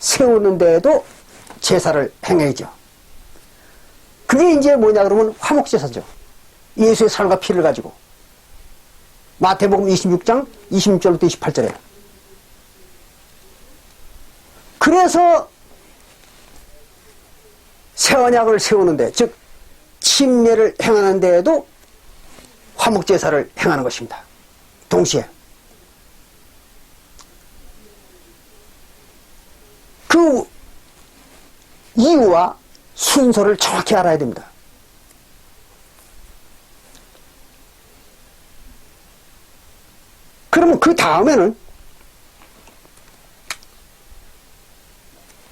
S1: 세우는 데에도 제사를 행해야죠. 그게 이제 뭐냐 그러면 화목제사죠. 예수의 살과 피를 가지고 마태복음 26장 26절부터 28절에 그래서 새 언약을 세우는데 즉 침례를 행하는 데에도 화목제사를 행하는 것입니다. 동시에 그 이유와 순서를 정확히 알아야 됩니다. 그러면 그 다음에는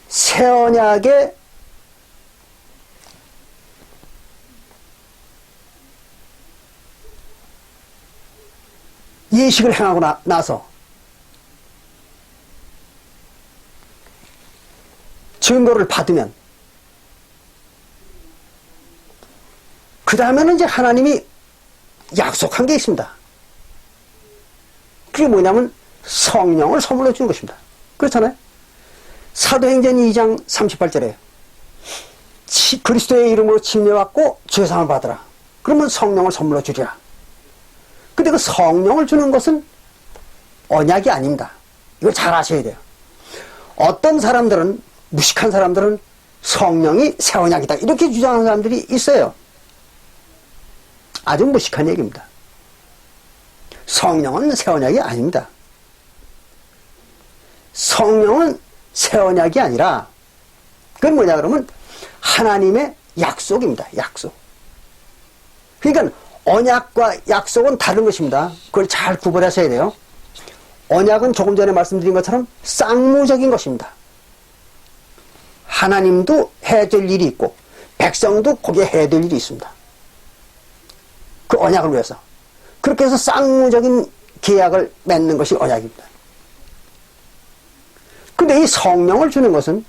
S1: 새 언약의 예식을 행하고 나서 증거를 받으면 그 다음에는 이제 하나님이 약속한 게 있습니다. 그게 뭐냐면 성령을 선물로 주는 것입니다. 그렇잖아요. 사도행전 2장 38절에 그리스도의 이름으로 침례받고 죄사함을 받으라. 그러면 성령을 선물로 주리라. 근데 그 성령을 주는 것은 언약이 아닙니다. 이걸 잘 아셔야 돼요. 어떤 사람들은, 무식한 사람들은 성령이 새 언약이다 이렇게 주장하는 사람들이 있어요. 아주 무식한 얘기입니다. 성령은 새 언약이 아닙니다. 성령은 새 언약이 아니라 그건 뭐냐 그러면 하나님의 약속입니다. 약속. 그러니까 언약과 약속은 다른 것입니다. 그걸 잘 구분하셔야 돼요. 언약은 조금 전에 말씀드린 것처럼 쌍무적인 것입니다. 하나님도 해야 될 일이 있고 백성도 거기에 해야 될 일이 있습니다. 그 언약을 위해서. 그렇게 해서 쌍무적인 계약을 맺는 것이 언약입니다. 근데 이 성령을 주는 것은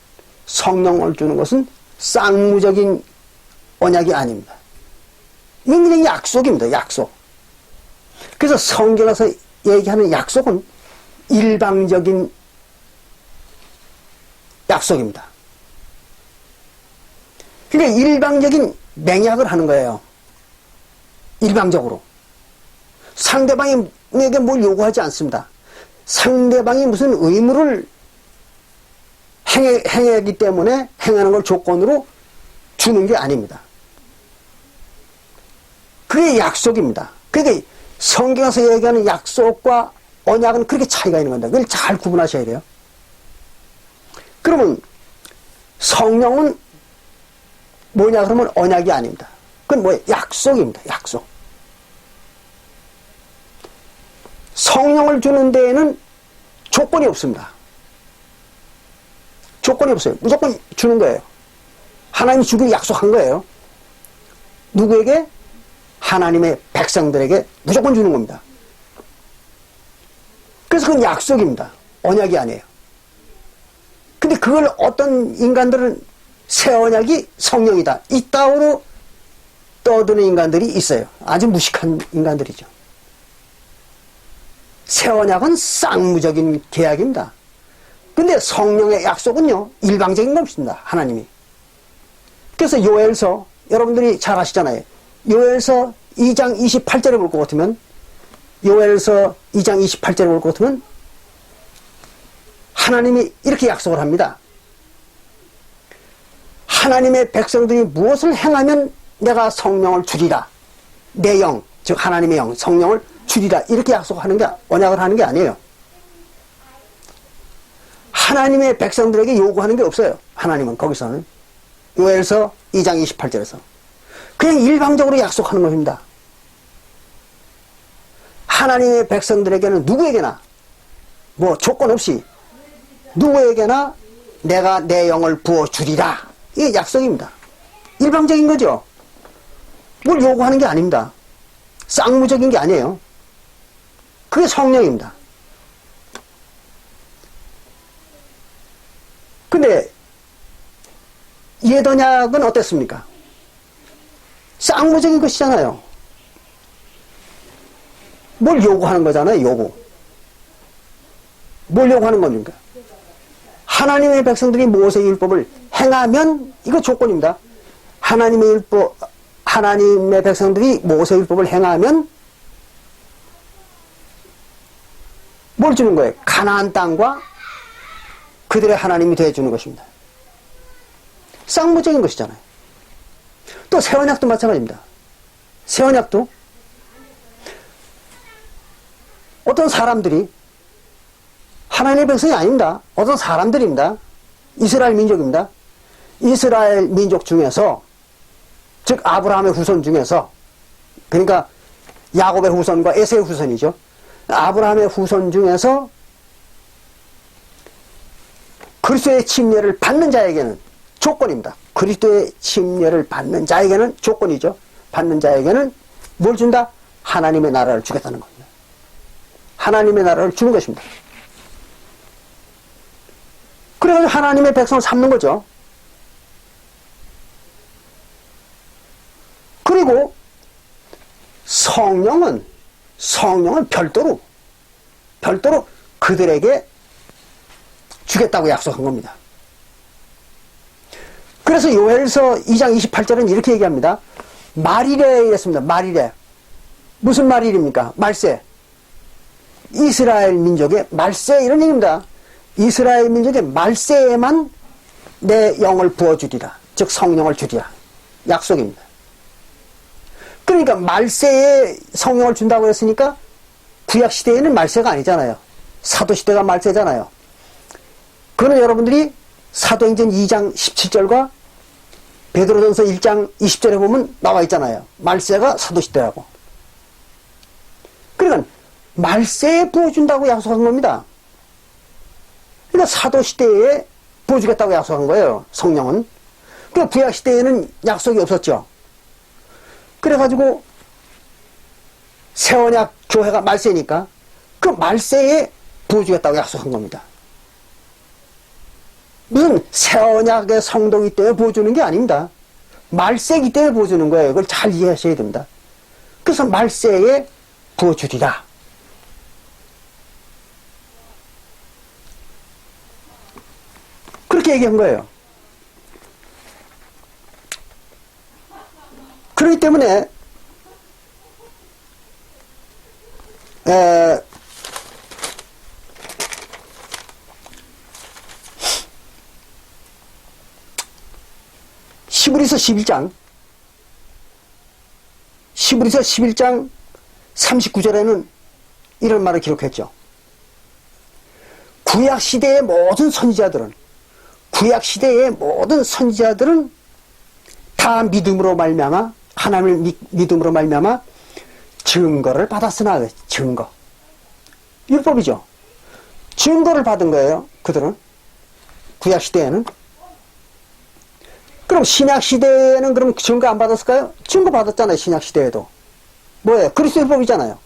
S1: 쌍무적인 언약이 아닙니다. 이건 그냥 약속입니다. 약속. 그래서 성경에서 얘기하는 약속은 일방적인 약속입니다. 그러니까 일방적인 맹약을 하는 거예요. 일방적으로. 상대방에게 뭘 요구하지 않습니다. 상대방이 무슨 의무를 행하기 때문에 행하는 걸 조건으로 주는 게 아닙니다. 그게 약속입니다. 그러니까 성경에서 얘기하는 약속과 언약은 그렇게 차이가 있는 겁니다. 그걸 잘 구분하셔야 돼요. 그러면 성령은 뭐냐 그러면 언약이 아닙니다. 그건 뭐예요? 약속입니다. 약속. 성령을 주는 데에는 조건이 없습니다. 조건이 없어요. 무조건 주는 거예요. 하나님이 주기로 약속한 거예요. 누구에게? 하나님의 백성들에게 무조건 주는 겁니다. 그래서 그건 약속입니다. 언약이 아니에요. 근데 그걸 어떤 인간들은 새 언약이 성령이다, 이따위로 떠드는 인간들이 있어요. 아주 무식한 인간들이죠. 새 언약은 쌍무적인 계약입니다. 근데 성령의 약속은요, 일방적인 것입니다. 하나님이. 그래서 요엘서, 여러분들이 잘 아시잖아요. 요엘서 2장 28절에 볼 것 같으면, 요엘서 2장 28절에 볼 것 같으면 하나님이 이렇게 약속을 합니다. 하나님의 백성들이 무엇을 행하면 내가 성령을 주리라. 내 영, 즉 하나님의 영, 성령을 주리라. 이렇게 약속하는 게, 언약을 하는 게 아니에요. 하나님의 백성들에게 요구하는 게 없어요. 하나님은 거기서는. 요엘서 2장 28절에서. 그냥 일방적으로 약속하는 것입니다. 하나님의 백성들에게는 누구에게나 뭐 조건 없이 누구에게나 내가 내 영을 부어주리라. 이게 약속입니다. 일방적인 거죠. 뭘 요구하는 게 아닙니다. 쌍무적인 게 아니에요. 그게 성령입니다. 근데 옛 언약은 어땠습니까? 쌍무적인 것이잖아요. 뭘 요구하는 거잖아요. 요구. 뭘 요구하는 겁니까? 하나님의 백성들이 모세의 율법을 행하면, 이거 조건입니다. 하나님의 백성들이 모세의 율법을 행하면 뭘 주는 거예요? 가나안 땅과 그들의 하나님이 되어주는 것입니다. 쌍무적인 것이잖아요. 또 새언약도 마찬가지입니다. 새언약도 어떤 사람들이, 하나님의 백성이 아닙니다. 어떤 사람들입니다. 이스라엘 민족입니다. 이스라엘 민족 중에서, 즉 아브라함의 후손 중에서, 그러니까 야곱의 후손과 에서의 후손이죠. 아브라함의 후손 중에서 그리스도의 침례를 받는 자에게는 조건입니다. 그리스도의 침례를 받는 자에게는 조건이죠. 받는 자에게는 뭘 준다? 하나님의 나라를 주겠다는 겁니다. 하나님의 나라를 주는 것입니다. 그래가지고 하나님의 백성을 삼는 거죠. 그리고 성령은 별도로 그들에게 주겠다고 약속한 겁니다. 그래서 요엘서 2장 28절은 이렇게 얘기합니다. 말일에 이랬습니다. 말일에. 무슨 말일입니까? 말세. 이스라엘 민족의 말세, 이런 얘기입니다. 이스라엘 민족의 말세에만 내 영을 부어주리라. 즉 성령을 주리라. 약속입니다. 그러니까 말세에 성령을 준다고 했으니까 구약시대에는 말세가 아니잖아요. 사도시대가 말세잖아요. 그거는 여러분들이 사도행전 2장 17절과 베드로전서 1장 20절에 보면 나와 있잖아요. 말세가 사도시대라고. 그러니까 말세에 부어준다고 약속한 겁니다. 그러니까 사도시대에 부어주겠다고 약속한 거예요. 성령은. 그러니까 구약시대에는 약속이 없었죠. 그래가지고 새언약 교회가 말세니까 그 말세에 부어주겠다고 약속한 겁니다. 무슨 새언약의 성도기 때문에 부어주는 게 아닙니다. 말세기 때문에 부어주는 거예요. 그걸 잘 이해하셔야 됩니다. 그래서 말세에 부어주리라. 그렇게 얘기한 거예요. 그렇기 때문에 11서 11장 39절에는 이런 말을 기록했죠. 구약시대의 모든 선지자들은 다 믿음으로 말미암아 하나님을 믿음으로 말미암아 증거를 받았으나, 증거, 율법이죠. 증거를 받은 거예요. 그들은 구약시대에는. 그럼 신약시대에는 그럼 증거 안 받았을까요? 증거 받았잖아요. 신약시대에도. 뭐예요? 그리스도 율법이잖아요.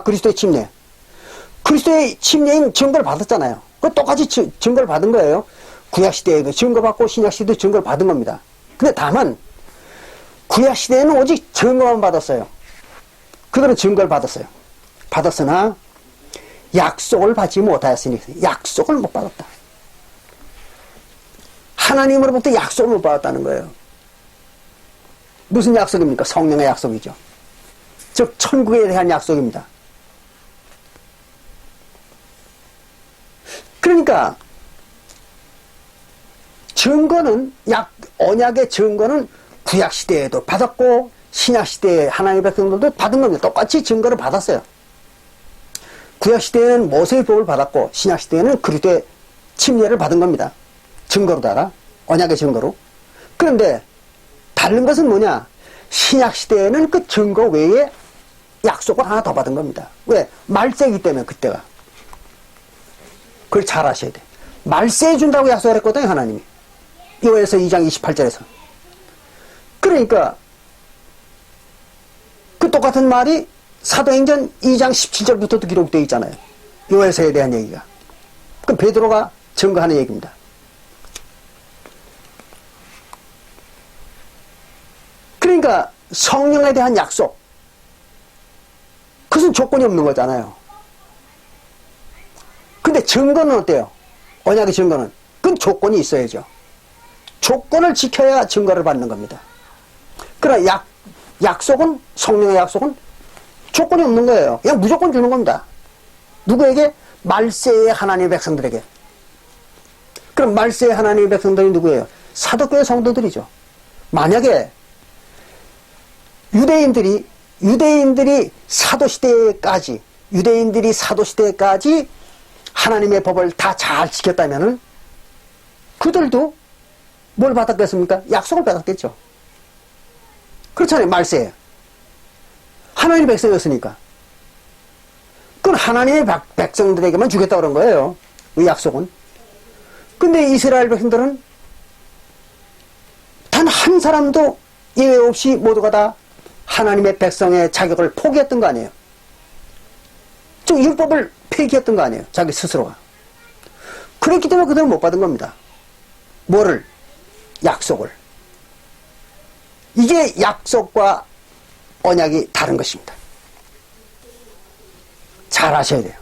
S1: 그리스도의 침례. 그리스도의 침례인 증거를 받았잖아요. 그 똑같이 증거를 받은 거예요. 구약시대에도 증거받고 신약시대도 증거를 받은 겁니다. 근데 다만 구약시대에는 오직 증거만 받았어요. 그들은 증거를 받았어요. 받았으나 약속을 받지 못하였으니, 약속을 못 받았다. 하나님으로부터 약속을 못 받았다는 거예요. 무슨 약속입니까? 성령의 약속이죠. 즉 천국에 대한 약속입니다. 그러니까 증거는, 언약의 증거는 구약시대에도 받았고 신약시대에 하나님의 백성들도 받은 겁니다. 똑같이 증거를 받았어요. 구약시대에는 모세의 법을 받았고 신약시대에는 그리스도의 침례를 받은 겁니다. 증거로다가, 언약의 증거로. 그런데 다른 것은 뭐냐? 신약시대에는 그 증거 외에 약속을 하나 더 받은 겁니다. 왜? 말세이기 때문에. 그때가. 그걸 잘 아셔야 돼. 말세에 준다고 약속을 했거든요, 하나님이. 요엘서 2장 28절에서. 그러니까 그 똑같은 말이 사도행전 2장 17절부터도 기록되어 있잖아요. 요엘서에 대한 얘기가. 그럼 베드로가 증거하는 얘기입니다. 그러니까 성령에 대한 약속, 그것은 조건이 없는 거잖아요. 근데 증거는 어때요? 언약의 증거는, 그건 조건이 있어야죠. 조건을 지켜야 증거를 받는 겁니다. 그러나 약속은, 성령의 약속은 조건이 없는 거예요. 그냥 무조건 주는 겁니다. 누구에게? 말세의 하나님의 백성들에게. 그럼 말세의 하나님의 백성들이 누구예요? 사도교회 성도들이죠. 만약에 유대인들이 사도시대까지 하나님의 법을 다 잘 지켰다면은 그들도 뭘 받았겠습니까? 약속을 받았겠죠. 그렇잖아요. 말세에 하나님의 백성이었으니까. 그건 하나님의 백성들에게만 주겠다 그런 거예요. 이 약속은. 근데 이스라엘 백성들은 단 한 사람도 예외 없이 모두가 다 하나님의 백성의 자격을 포기했던 거 아니에요. 즉 율법을 폐기했던 거 아니에요. 자기 스스로가. 그랬기 때문에 그들은 못 받은 겁니다. 뭐를? 약속을. 이게 약속과 언약이 다른 것입니다. 잘 아셔야 돼요.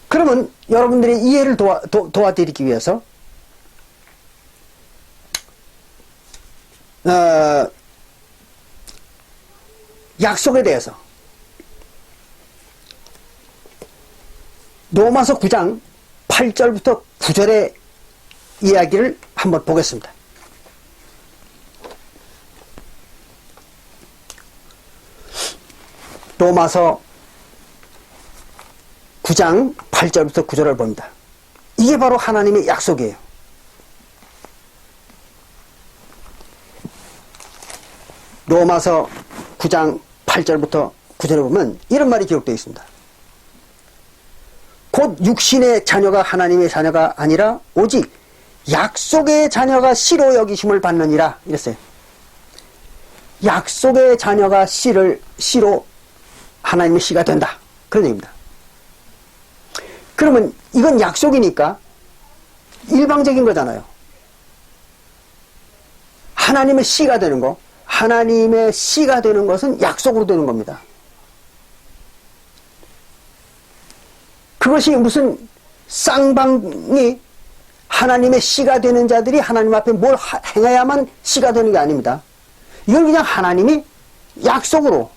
S1: 그러면 여러분들의 이해를 도와드리기 위해서 약속에 대해서 로마서 9장 8절부터 9절의 이야기를 한번 보겠습니다. 로마서 9장 8절부터 9절을 봅니다. 이게 바로 하나님의 약속이에요. 로마서 9장 8절부터 9절에 보면 이런 말이 기록되어 있습니다. 곧 육신의 자녀가 하나님의 자녀가 아니라 오직 약속의 자녀가 씨로 여기심을 받느니라 이랬어요. 약속의 자녀가 씨로 하나님의 씨가 된다. 그런 얘기입니다. 그러면 이건 약속이니까 일방적인 거잖아요. 하나님의 씨가 되는 거, 하나님의 씨가 되는 것은 약속으로 되는 겁니다. 그것이 무슨 쌍방이 하나님의 씨가 되는 자들이 하나님 앞에 뭘 행해야만 씨가 되는 게 아닙니다. 이건 그냥 하나님이 약속으로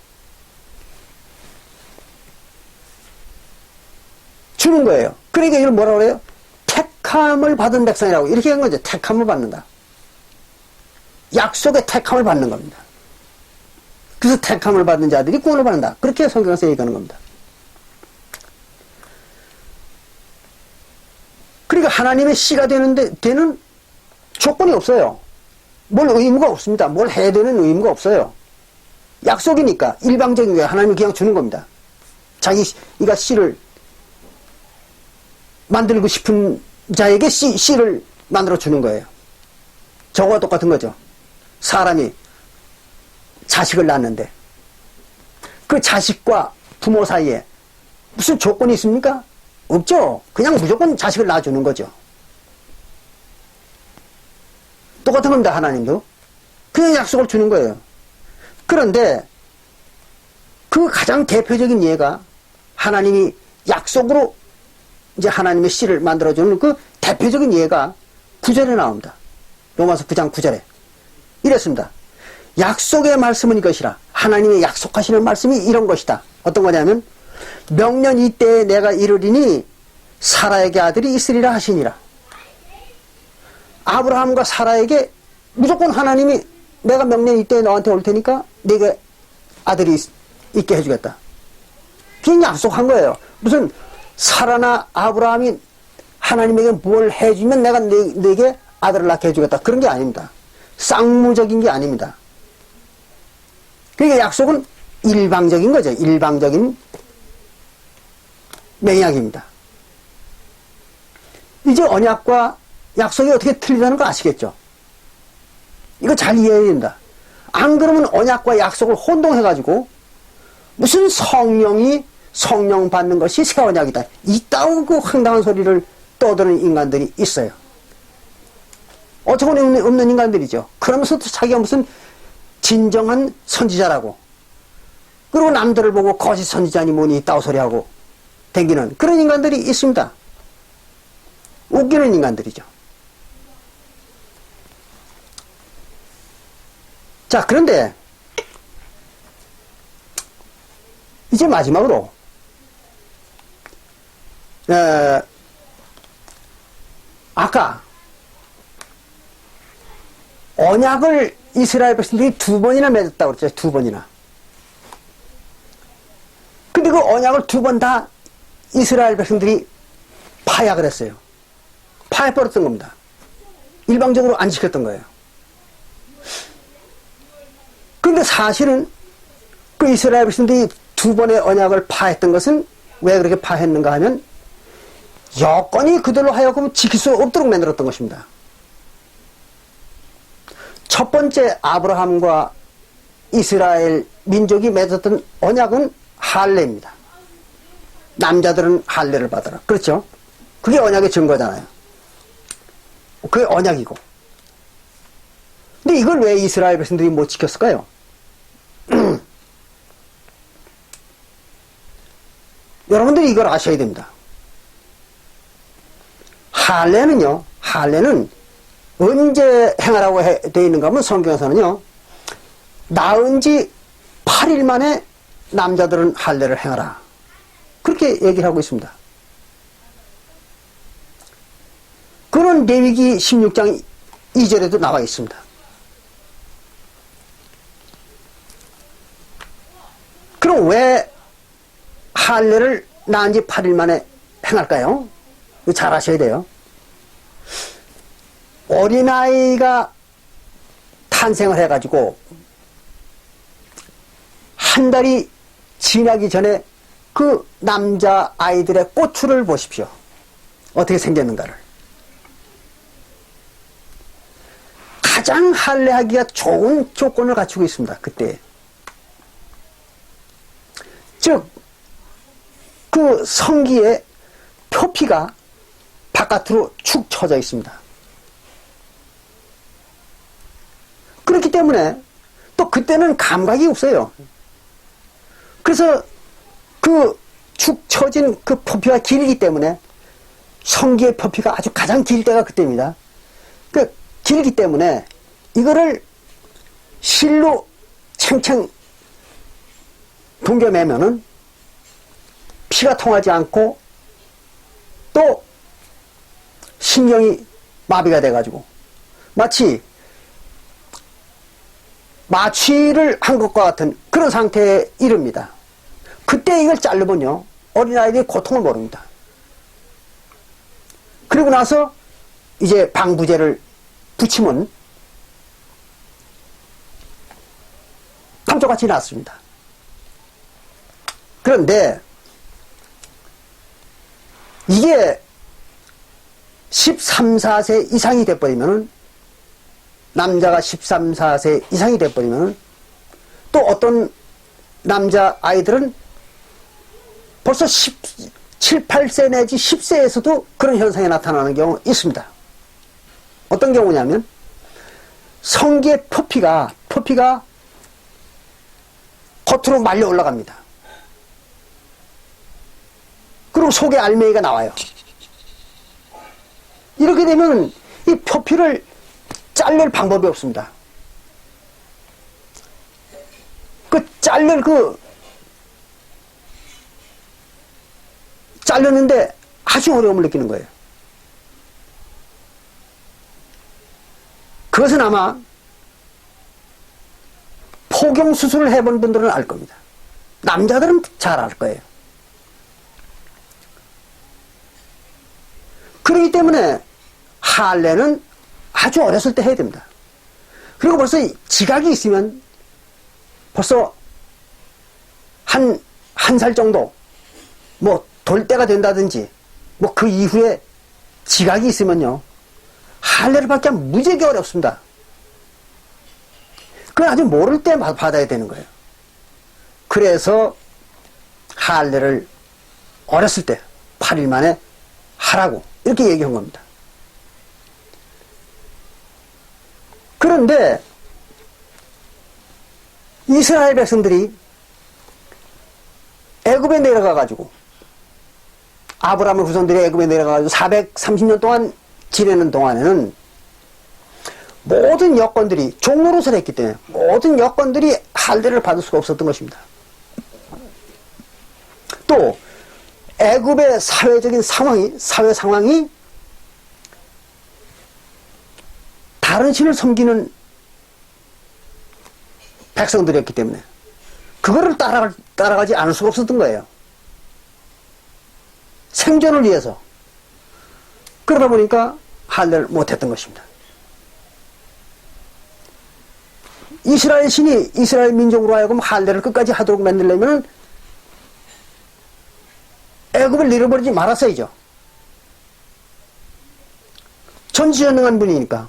S1: 주는 거예요. 그러니까 이걸 뭐라고 그래요? 택함을 받은 백성이라고 이렇게 한 거죠. 택함을 받는다. 약속의 택함을 받는 겁니다. 그래서 택함을 받는 자들이 구원을 받는다. 그렇게 성경에서 얘기하는 겁니다. 그러니까 하나님의 씨가 되는 조건이 없어요. 뭘 의무가 없습니다. 뭘 해야 되는 의무가 없어요. 약속이니까 일방적인 거예요. 하나님이 그냥 주는 겁니다. 자기가 씨를 만들고 싶은 자에게 씨를 만들어 주는 거예요. 저거와 똑같은 거죠. 사람이 자식을 낳는데 그 자식과 부모 사이에 무슨 조건이 있습니까? 없죠. 그냥 무조건 자식을 낳아주는 거죠. 똑같은 겁니다. 하나님도 그냥 약속을 주는 거예요. 그런데 그 가장 대표적인 예가 하나님이 약속으로 이제 하나님의 씨를 만들어주는 그 대표적인 예가 9절에 나옵니다. 로마서 9장 9절에 이랬습니다. 약속의 말씀은 이것이라. 하나님의 약속하시는 말씀이 이런 것이다. 어떤 거냐면 명년 이때에 내가 이르리니 사라에게 아들이 있으리라 하시니라. 아브라함과 사라에게 무조건 하나님이 내가 명년 이때에 너한테 올 테니까 네게 아들이 있게 해주겠다. 그냥 약속한 거예요. 무슨 사라나 아브라함이 하나님에게 뭘 해주면 내가 네게 아들을 낳게 해주겠다. 그런 게 아닙니다. 쌍무적인 게 아닙니다. 그러니까 약속은 일방적인 거죠. 일방적인 맹약입니다. 이제 언약과 약속이 어떻게 틀리다는 거 아시겠죠? 이거 잘 이해해야 된다. 안 그러면 언약과 약속을 혼동해가지고 무슨 성령 받는 것이 새 언약이다. 이따구 그 황당한 소리를 떠드는 인간들이 있어요. 어처구니 없는 인간들이죠. 그러면서도 자기가 무슨 진정한 선지자라고, 그리고 남들을 보고 거짓 선지자니 뭐니 이따구 소리하고 댕기는 그런 인간들이 있습니다. 웃기는 인간들이죠. 자, 그런데 이제 마지막으로 아까 언약을 이스라엘 백성들이 2번이나 맺었다고 그랬죠. 2번이나. 근데 그 언약을 2번 다 이스라엘 백성들이 파약을 했어요. 파해버렸던 겁니다. 일방적으로 안 지켰던 거예요. 근데 사실은 그 이스라엘 백성들이 2번의 언약을 파했던 것은 왜 그렇게 파했는가 하면 여건이 그들로 하여금 지킬 수 없도록 만들었던 것입니다. 첫 번째 아브라함과 이스라엘 민족이 맺었던 언약은 할례입니다. 남자들은 할례를 받아라. 그렇죠? 그게 언약의 증거잖아요. 그게 언약이고. 근데 이걸 왜 이스라엘 백성들이 못 지켰을까요? 여러분들이 이걸 아셔야 됩니다. 할례는 언제 행하라고 되어 있는가 하면 성경에서는요, 낳은 지 8일 만에 남자들은 할례를 행하라. 그렇게 얘기를 하고 있습니다. 그런 레위기 16장 2절에도 나와 있습니다. 그럼 왜 할례를 낳은 지 8일 만에 행할까요? 이거 잘 아셔야 돼요. 어린아이가 탄생을 해가지고 한 달이 지나기 전에 그 남자아이들의 꼬추를 보십시오. 어떻게 생겼는가를. 가장 할례하기가 좋은 조건을 갖추고 있습니다. 그때. 즉, 그 성기의 표피가 바깥으로 축 처져 있습니다. 때문에 또 그때는 감각이 없어요. 그래서 그 축 처진 그 표피가 길기 때문에 성기의 표피가 아주 가장 길 때가 그때입니다. 그 길기 때문에 이거를 실로 챙챙 동겨매면은 피가 통하지 않고 또 신경이 마비가 돼가지고 마치 마취를 한 것과 같은 그런 상태에 이릅니다. 그때 이걸 자르면요, 어린아이들이 고통을 모릅니다. 그리고 나서 이제 방부제를 붙이면 감쪽같이 낫습니다. 그런데 이게 13, 14세 이상이 돼버리면은, 남자가 13, 14세 이상이 돼버리면은, 또 어떤 남자 아이들은 벌써 17, 8세 내지 10세에서도 그런 현상이 나타나는 경우 있습니다. 어떤 경우냐면, 성기의 표피가 겉으로 말려 올라갑니다. 그리고 속에 알맹이가 나와요. 이렇게 되면 이 표피를 자를 방법이 없습니다. 자르는데 아주 어려움을 느끼는 거예요. 그것은 아마 포경수술을 해본 분들은 알 겁니다. 남자들은 잘 알 거예요. 그렇기 때문에 할례는 아주 어렸을 때 해야 됩니다. 그리고 벌써 지각이 있으면 벌써 한 살 정도 뭐 돌 때가 된다든지 뭐 그 이후에 지각이 있으면요, 할례를 받기 무지하게 어렵습니다. 그건 아주 모를 때 받아야 되는 거예요. 그래서 할례를 어렸을 때 8일 만에 하라고 이렇게 얘기한 겁니다. 그런데 이스라엘 백성들이 애굽에 내려가가지고, 아브라함의 후손들이 애굽에 내려가가지고 430년 동안 지내는 동안에는 모든 여건들이 종노릇을 했기 때문에 모든 여건들이 할례를 받을 수가 없었던 것입니다. 또 애굽의 사회적인 사회 상황이 다른 신을 섬기는 백성들이었기 때문에 그거를 따라가지 않을 수가 없었던 거예요. 생존을 위해서. 그러다 보니까 할례를 못했던 것입니다. 이스라엘 신이 이스라엘 민족으로 하여금 할례를 끝까지 하도록 만들려면 애굽을 잃어버리지 말았어야죠. 전지전능한 분이니까.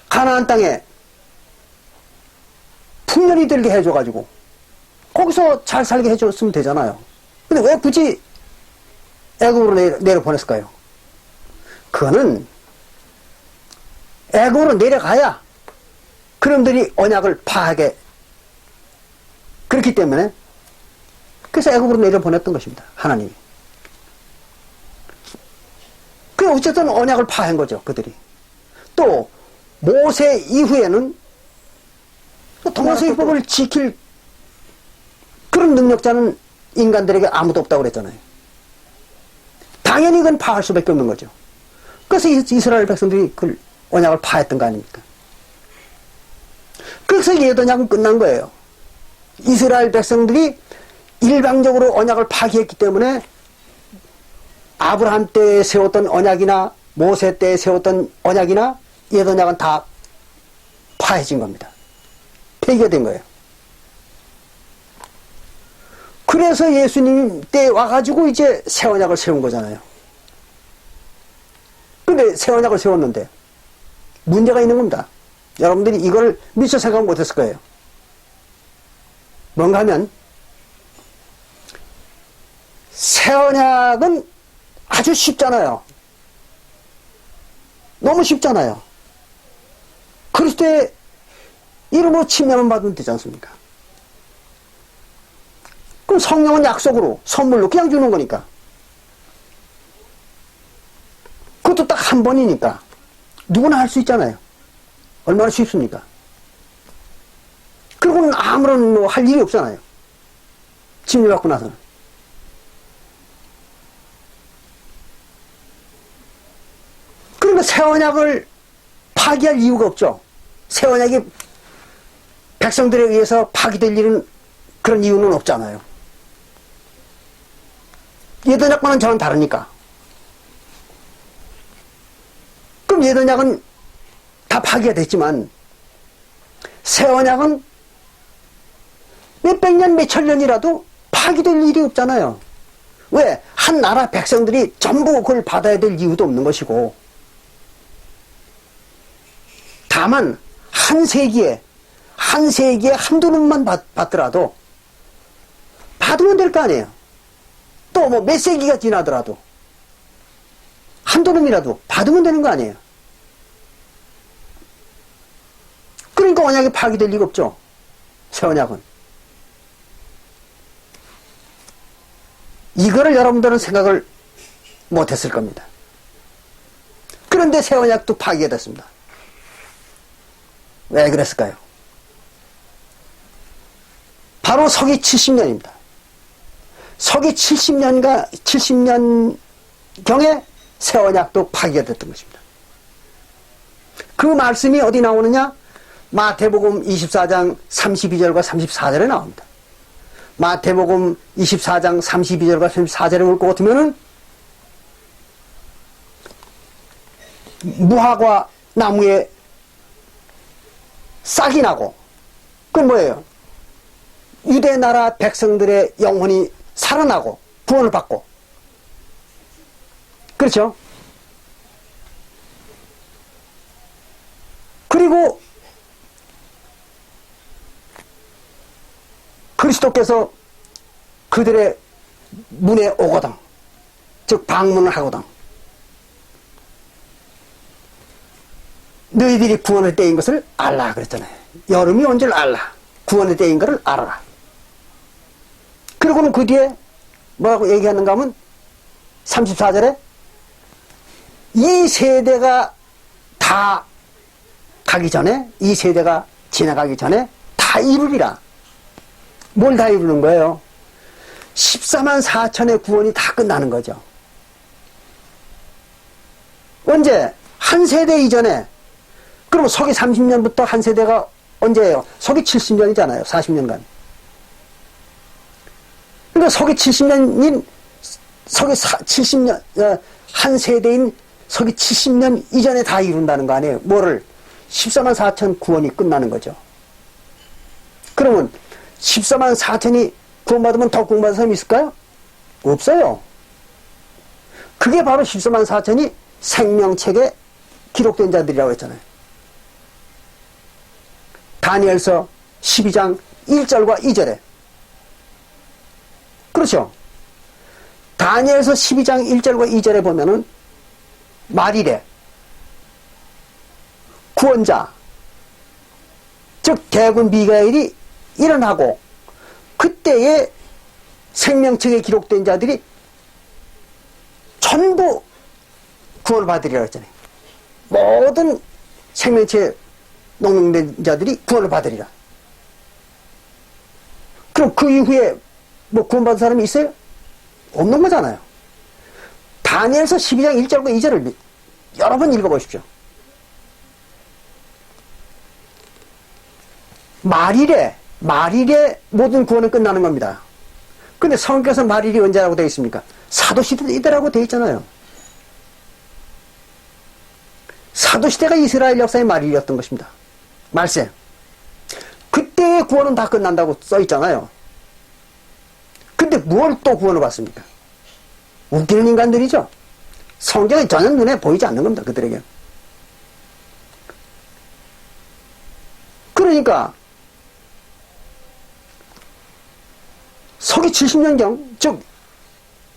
S1: 가나안 땅에 풍년이 들게 해줘가지고 거기서 잘 살게 해줬으면 되잖아요. 근데 왜 굳이 애굽으로 내려보냈을까요? 그거는 애굽으로 내려가야 그놈들이 언약을 파하게, 그렇기 때문에 그래서 애굽으로 내려보냈던 것입니다. 하나님이. 그 어쨌든 언약을 파한 거죠, 그들이. 또 모세 이후에는 모세율법을 지킬 그런 능력자는 인간들에게 아무도 없다고 그랬잖아요. 당연히 그건 파할 수밖에 없는 거죠. 그래서 이스라엘 백성들이 그 언약을 파했던 거 아닙니까? 그래서 예언약은 끝난 거예요. 이스라엘 백성들이 일방적으로 언약을 파기했기 때문에 아브라함 때 세웠던 언약이나 모세 때 세웠던 언약이나 예언약은 다 파해진 겁니다. 폐기가 된 거예요. 그래서 예수님 때 와가지고 이제 새 언약을 세운 거잖아요. 근데 새 언약을 세웠는데 문제가 있는 겁니다. 여러분들이 이걸 미처 생각 못했을 거예요. 뭔가 하면 새 언약은 아주 쉽잖아요. 너무 쉽잖아요. 그리스도의 이름으로 침례만 받으면 되지 않습니까? 그럼 성령은 약속으로, 선물로 그냥 주는 거니까. 그것도 딱 한 번이니까. 누구나 할 수 있잖아요. 얼마나 쉽습니까? 그리고는 아무런 뭐 할 일이 없잖아요. 침례 받고 나서는. 그러니까 새 언약을 파기할 이유가 없죠. 새 언약이 백성들에 의해서 파기될 일은 그런 이유는 없잖아요. 옛 언약과는 저는 다르니까. 그럼 옛 언약은 다 파기가 됐지만 새 언약은 몇백 년, 몇천 년이라도 파기될 일이 없잖아요. 왜? 한 나라 백성들이 전부 그걸 받아야 될 이유도 없는 것이고, 다만 한 세기에 한두 놈만 받더라도 받으면 될 거 아니에요. 또 뭐 몇 세기가 지나더라도 한두 놈이라도 받으면 되는 거 아니에요. 그러니까 언약이 파기될 리가 없죠. 새 언약은. 이거를 여러분들은 생각을 못했을 겁니다. 그런데 새 언약도 파기가 됐습니다. 왜 그랬을까요? 바로 서기 70년입니다. 서기 70년경에 새 언약도 파기가 됐던 것입니다. 그 말씀이 어디 나오느냐? 마태복음 24장 32절과 34절에 나옵니다. 마태복음 24장 32절과 34절에 볼 것 같으면은 무화과 나무에 싹이 나고, 그건 뭐예요? 유대 나라 백성들의 영혼이 살아나고 구원을 받고, 그렇죠? 그리고 그리스도께서 그들의 문에 오거든, 즉 방문을 하거든, 너희들이 구원의 때인 것을 알라 그랬잖아요. 여름이 온 줄 알라. 구원의 때인 것을 알아라. 그리고는 그 뒤에 뭐라고 얘기하는가 하면 34절에 이 세대가 다 가기 전에, 이 세대가 지나가기 전에 다 이루리라. 뭘 다 이루는 거예요? 14만 4천의 구원이 다 끝나는 거죠. 언제? 한 세대 이전에. 그럼 서기 30년부터 한 세대가 언제예요? 서기 70년이잖아요. 40년간. 그러니까 서기 70년인, 서기 70년, 한 세대인 서기 70년 이전에 다 이룬다는 거 아니에요? 뭐를? 14만 4천 구원이 끝나는 거죠. 그러면 14만 4천이 구원받으면 더 구원받은 사람이 있을까요? 없어요. 그게 바로 14만 4천이 생명책에 기록된 자들이라고 했잖아요. 다니엘서 12장 1절과 2절에. 그렇죠? 다니엘서 12장 1절과 2절에 보면은 말이래. 구원자, 즉 대군 미가엘이 일어나고 그때의 생명책에 기록된 자들이 전부 구원을 받으리라고 했잖아요. 모든 생명체에 농명된 자들이 구원을 받으리라. 그럼 그 이후에 뭐 구원받은 사람이 있어요? 없는 거잖아요. 다니엘서 12장 1절과 2절을 여러 번 읽어보십시오. 말일에 모든 구원은 끝나는 겁니다. 근데 성경에서 말일이 언제라고 되어 있습니까? 사도시대 이때라고 되어 있잖아요. 사도시대가 이스라엘 역사의 말일이었던 것입니다. 말세. 그때의 구원은 다 끝난다고 써 있잖아요. 근데 뭘 또 구원을 받습니까? 웃기는 인간들이죠. 성경이 전혀 눈에 보이지 않는 겁니다. 그들에게. 그러니까 서기 70년경, 즉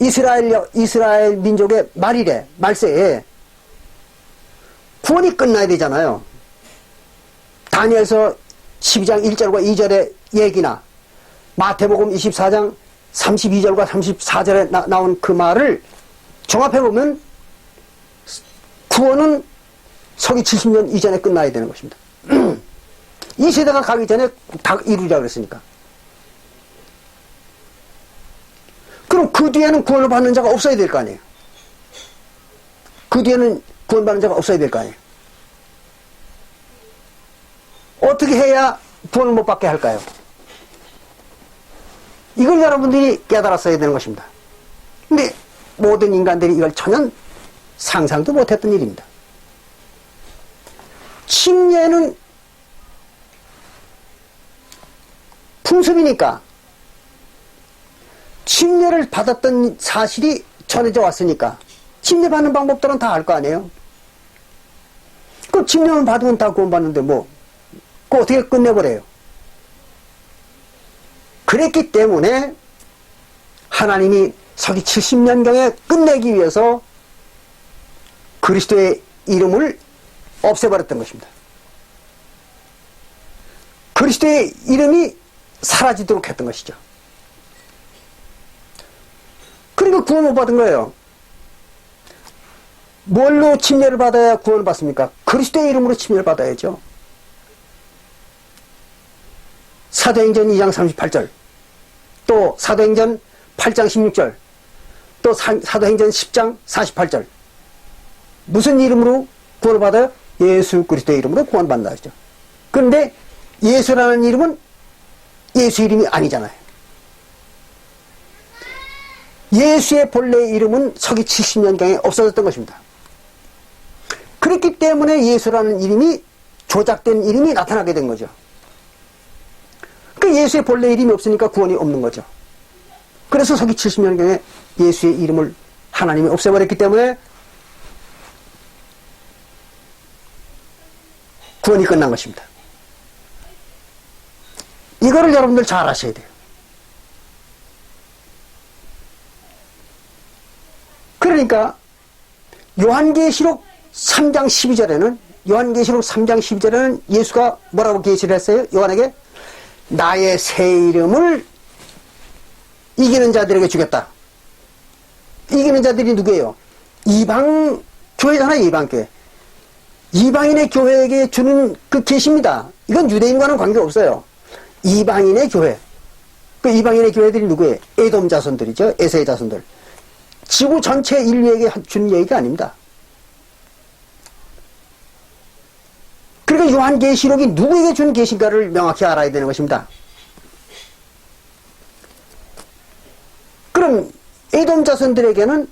S1: 이스라엘 민족의 말일에, 말세에 구원이 끝나야 되잖아요. 다니엘서 12장 1절과 2절의 얘기나 마태복음 24장 32절과 34절에 나온 그 말을 종합해보면 구원은 서기 70년 이전에 끝나야 되는 것입니다. 이 세대가 가기 전에 다 이루자 그랬으니까. 그럼 그 뒤에는 구원을 받는 자가 없어야 될 거 아니에요. 그 뒤에는 구원받는 자가 없어야 될 거 아니에요. 어떻게 해야 구원을 못 받게 할까요? 이걸 여러분들이 깨달았어야 되는 것입니다. 근데 모든 인간들이 이걸 전혀 상상도 못했던 일입니다. 침례는 풍습이니까 침례를 받았던 사실이 전해져 왔으니까 침례 받는 방법들은 다 알 거 아니에요. 그 침례만 받으면 다 구원받는데 뭐 그거 어떻게 끝내버려요. 그랬기 때문에 하나님이 서기 70년경에 끝내기 위해서 그리스도의 이름을 없애버렸던 것입니다. 그리스도의 이름이 사라지도록 했던 것이죠. 그러니까 구원 못 받은 거예요. 뭘로 침례를 받아야 구원을 받습니까? 그리스도의 이름으로 침례를 받아야죠. 사도행전 2장 38절, 또 사도행전 8장 16절, 또 사도행전 10장 48절. 무슨 이름으로 구원을 받아요? 예수 그리스도의 이름으로 구원받는다 하죠. 그런데 예수라는 이름은 예수 이름이 아니잖아요. 예수의 본래 이름은 서기 70년경에 없어졌던 것입니다. 그렇기 때문에 예수라는 이름이 조작된 이름이 나타나게 된 거죠. 그 예수의 본래 이름이 없으니까 구원이 없는 거죠. 그래서 서기 70년경에 예수의 이름을 하나님이 없애버렸기 때문에 구원이 끝난 것입니다. 이거를 여러분들 잘 아셔야 돼요. 그러니까 요한계시록 3장 12절에는 예수가 뭐라고 계시를 했어요? 요한에게 나의 새 이름을 이기는 자들에게 주겠다. 이기는 자들이 누구예요? 이방 교회잖아요. 이방교회. 이방인의 교회에게 주는 그 계시입니다. 이건 유대인과는 관계없어요. 이방인의 교회. 그 이방인의 교회들이 누구예요? 에돔 자손들이죠. 에서의 자손들. 지구 전체 인류에게 주는 얘기가 아닙니다. 그러니까 요한계시록이 누구에게 준 계시인가를 명확히 알아야 되는 것입니다. 그럼 에돔 자손들에게는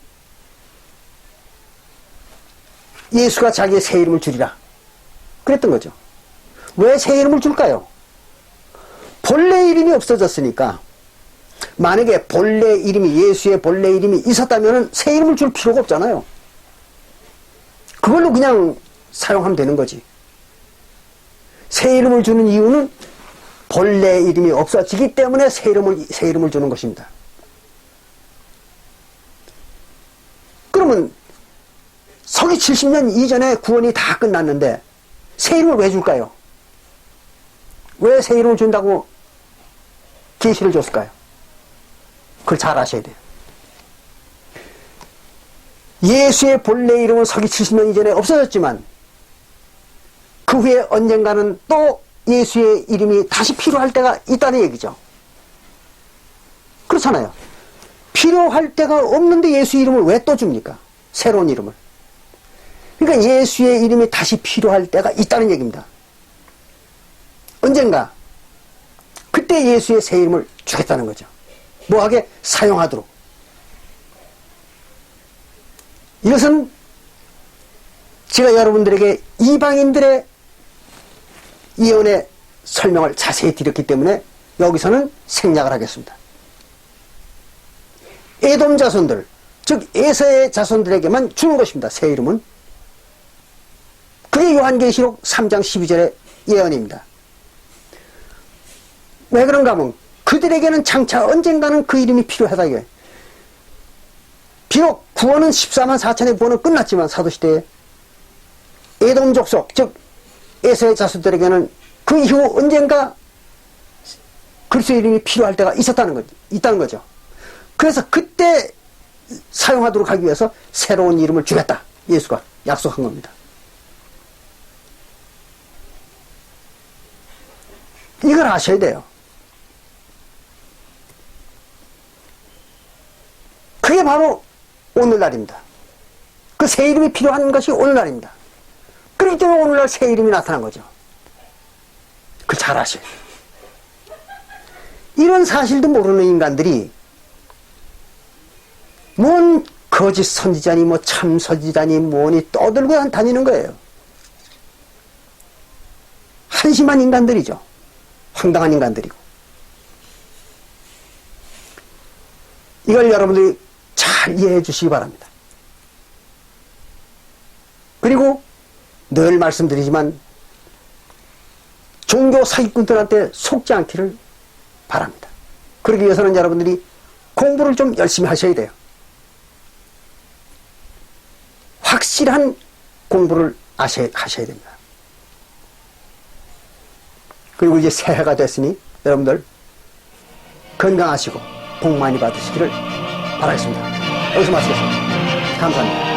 S1: 예수가 자기의 새 이름을 주리라 그랬던 거죠. 왜 새 이름을 줄까요? 본래 이름이 없어졌으니까. 만약에 본래 이름이, 예수의 본래 이름이 있었다면 새 이름을 줄 필요가 없잖아요. 그걸로 그냥 사용하면 되는 거지. 새 이름을 주는 이유는 본래 이름이 없어지기 때문에 새 이름을 주는 것입니다. 그러면 서기 70년 이전에 구원이 다 끝났는데 새 이름을 왜 줄까요? 왜 새 이름을 준다고 계시를 줬을까요? 그걸 잘 아셔야 돼요. 예수의 본래 이름은 서기 70년 이전에 없어졌지만 그 후에 언젠가는 또 예수의 이름이 다시 필요할 때가 있다는 얘기죠. 그렇잖아요. 필요할 때가 없는데 예수 이름을 왜 또 줍니까? 새로운 이름을. 그러니까 예수의 이름이 다시 필요할 때가 있다는 얘기입니다. 언젠가 그때 예수의 새 이름을 주겠다는 거죠. 뭐하게? 사용하도록. 이것은 제가 여러분들에게 이방인들의 예언의 설명을 자세히 드렸기 때문에 여기서는 생략을 하겠습니다. 에돔 자손들, 즉 에서의 자손들에게만 주는 것입니다. 새 이름은. 그게 요한계시록 3장 12절의 예언입니다. 왜 그런가 하면 그들에게는 장차 언젠가는 그 이름이 필요하다 이거예요. 비록 구원은 14만 4천의 구원은 끝났지만 사도시대에 에돔 족속, 즉 에서의 자손들에게는 그 이후 언젠가 그리스도 이름이 필요할 때가 있다는 거죠. 그래서 그때 사용하도록 하기 위해서 새로운 이름을 주겠다. 예수가 약속한 겁니다. 이걸 아셔야 돼요. 그게 바로 오늘날입니다. 그 새 이름이 필요한 것이 오늘날입니다. 그렇기 때문에 오늘날 새 이름이 나타난 거죠. 그걸 잘 아셔야 돼요. 이런 사실도 모르는 인간들이 뭔 거짓 선지자니 뭐 참 선지자니 뭐니 떠들고 다니는 거예요. 한심한 인간들이죠. 황당한 인간들이고. 이걸 여러분들이 잘 이해해 주시기 바랍니다. 그리고 늘 말씀드리지만 종교 사기꾼들한테 속지 않기를 바랍니다. 그러기 위해서는 여러분들이 공부를 좀 열심히 하셔야 돼요. 확실한 공부를 하셔야 됩니다. 그리고 이제 새해가 됐으니 여러분들 건강하시고 복 많이 받으시기를 바라겠습니다. 여기서 마치겠습니다. 감사합니다.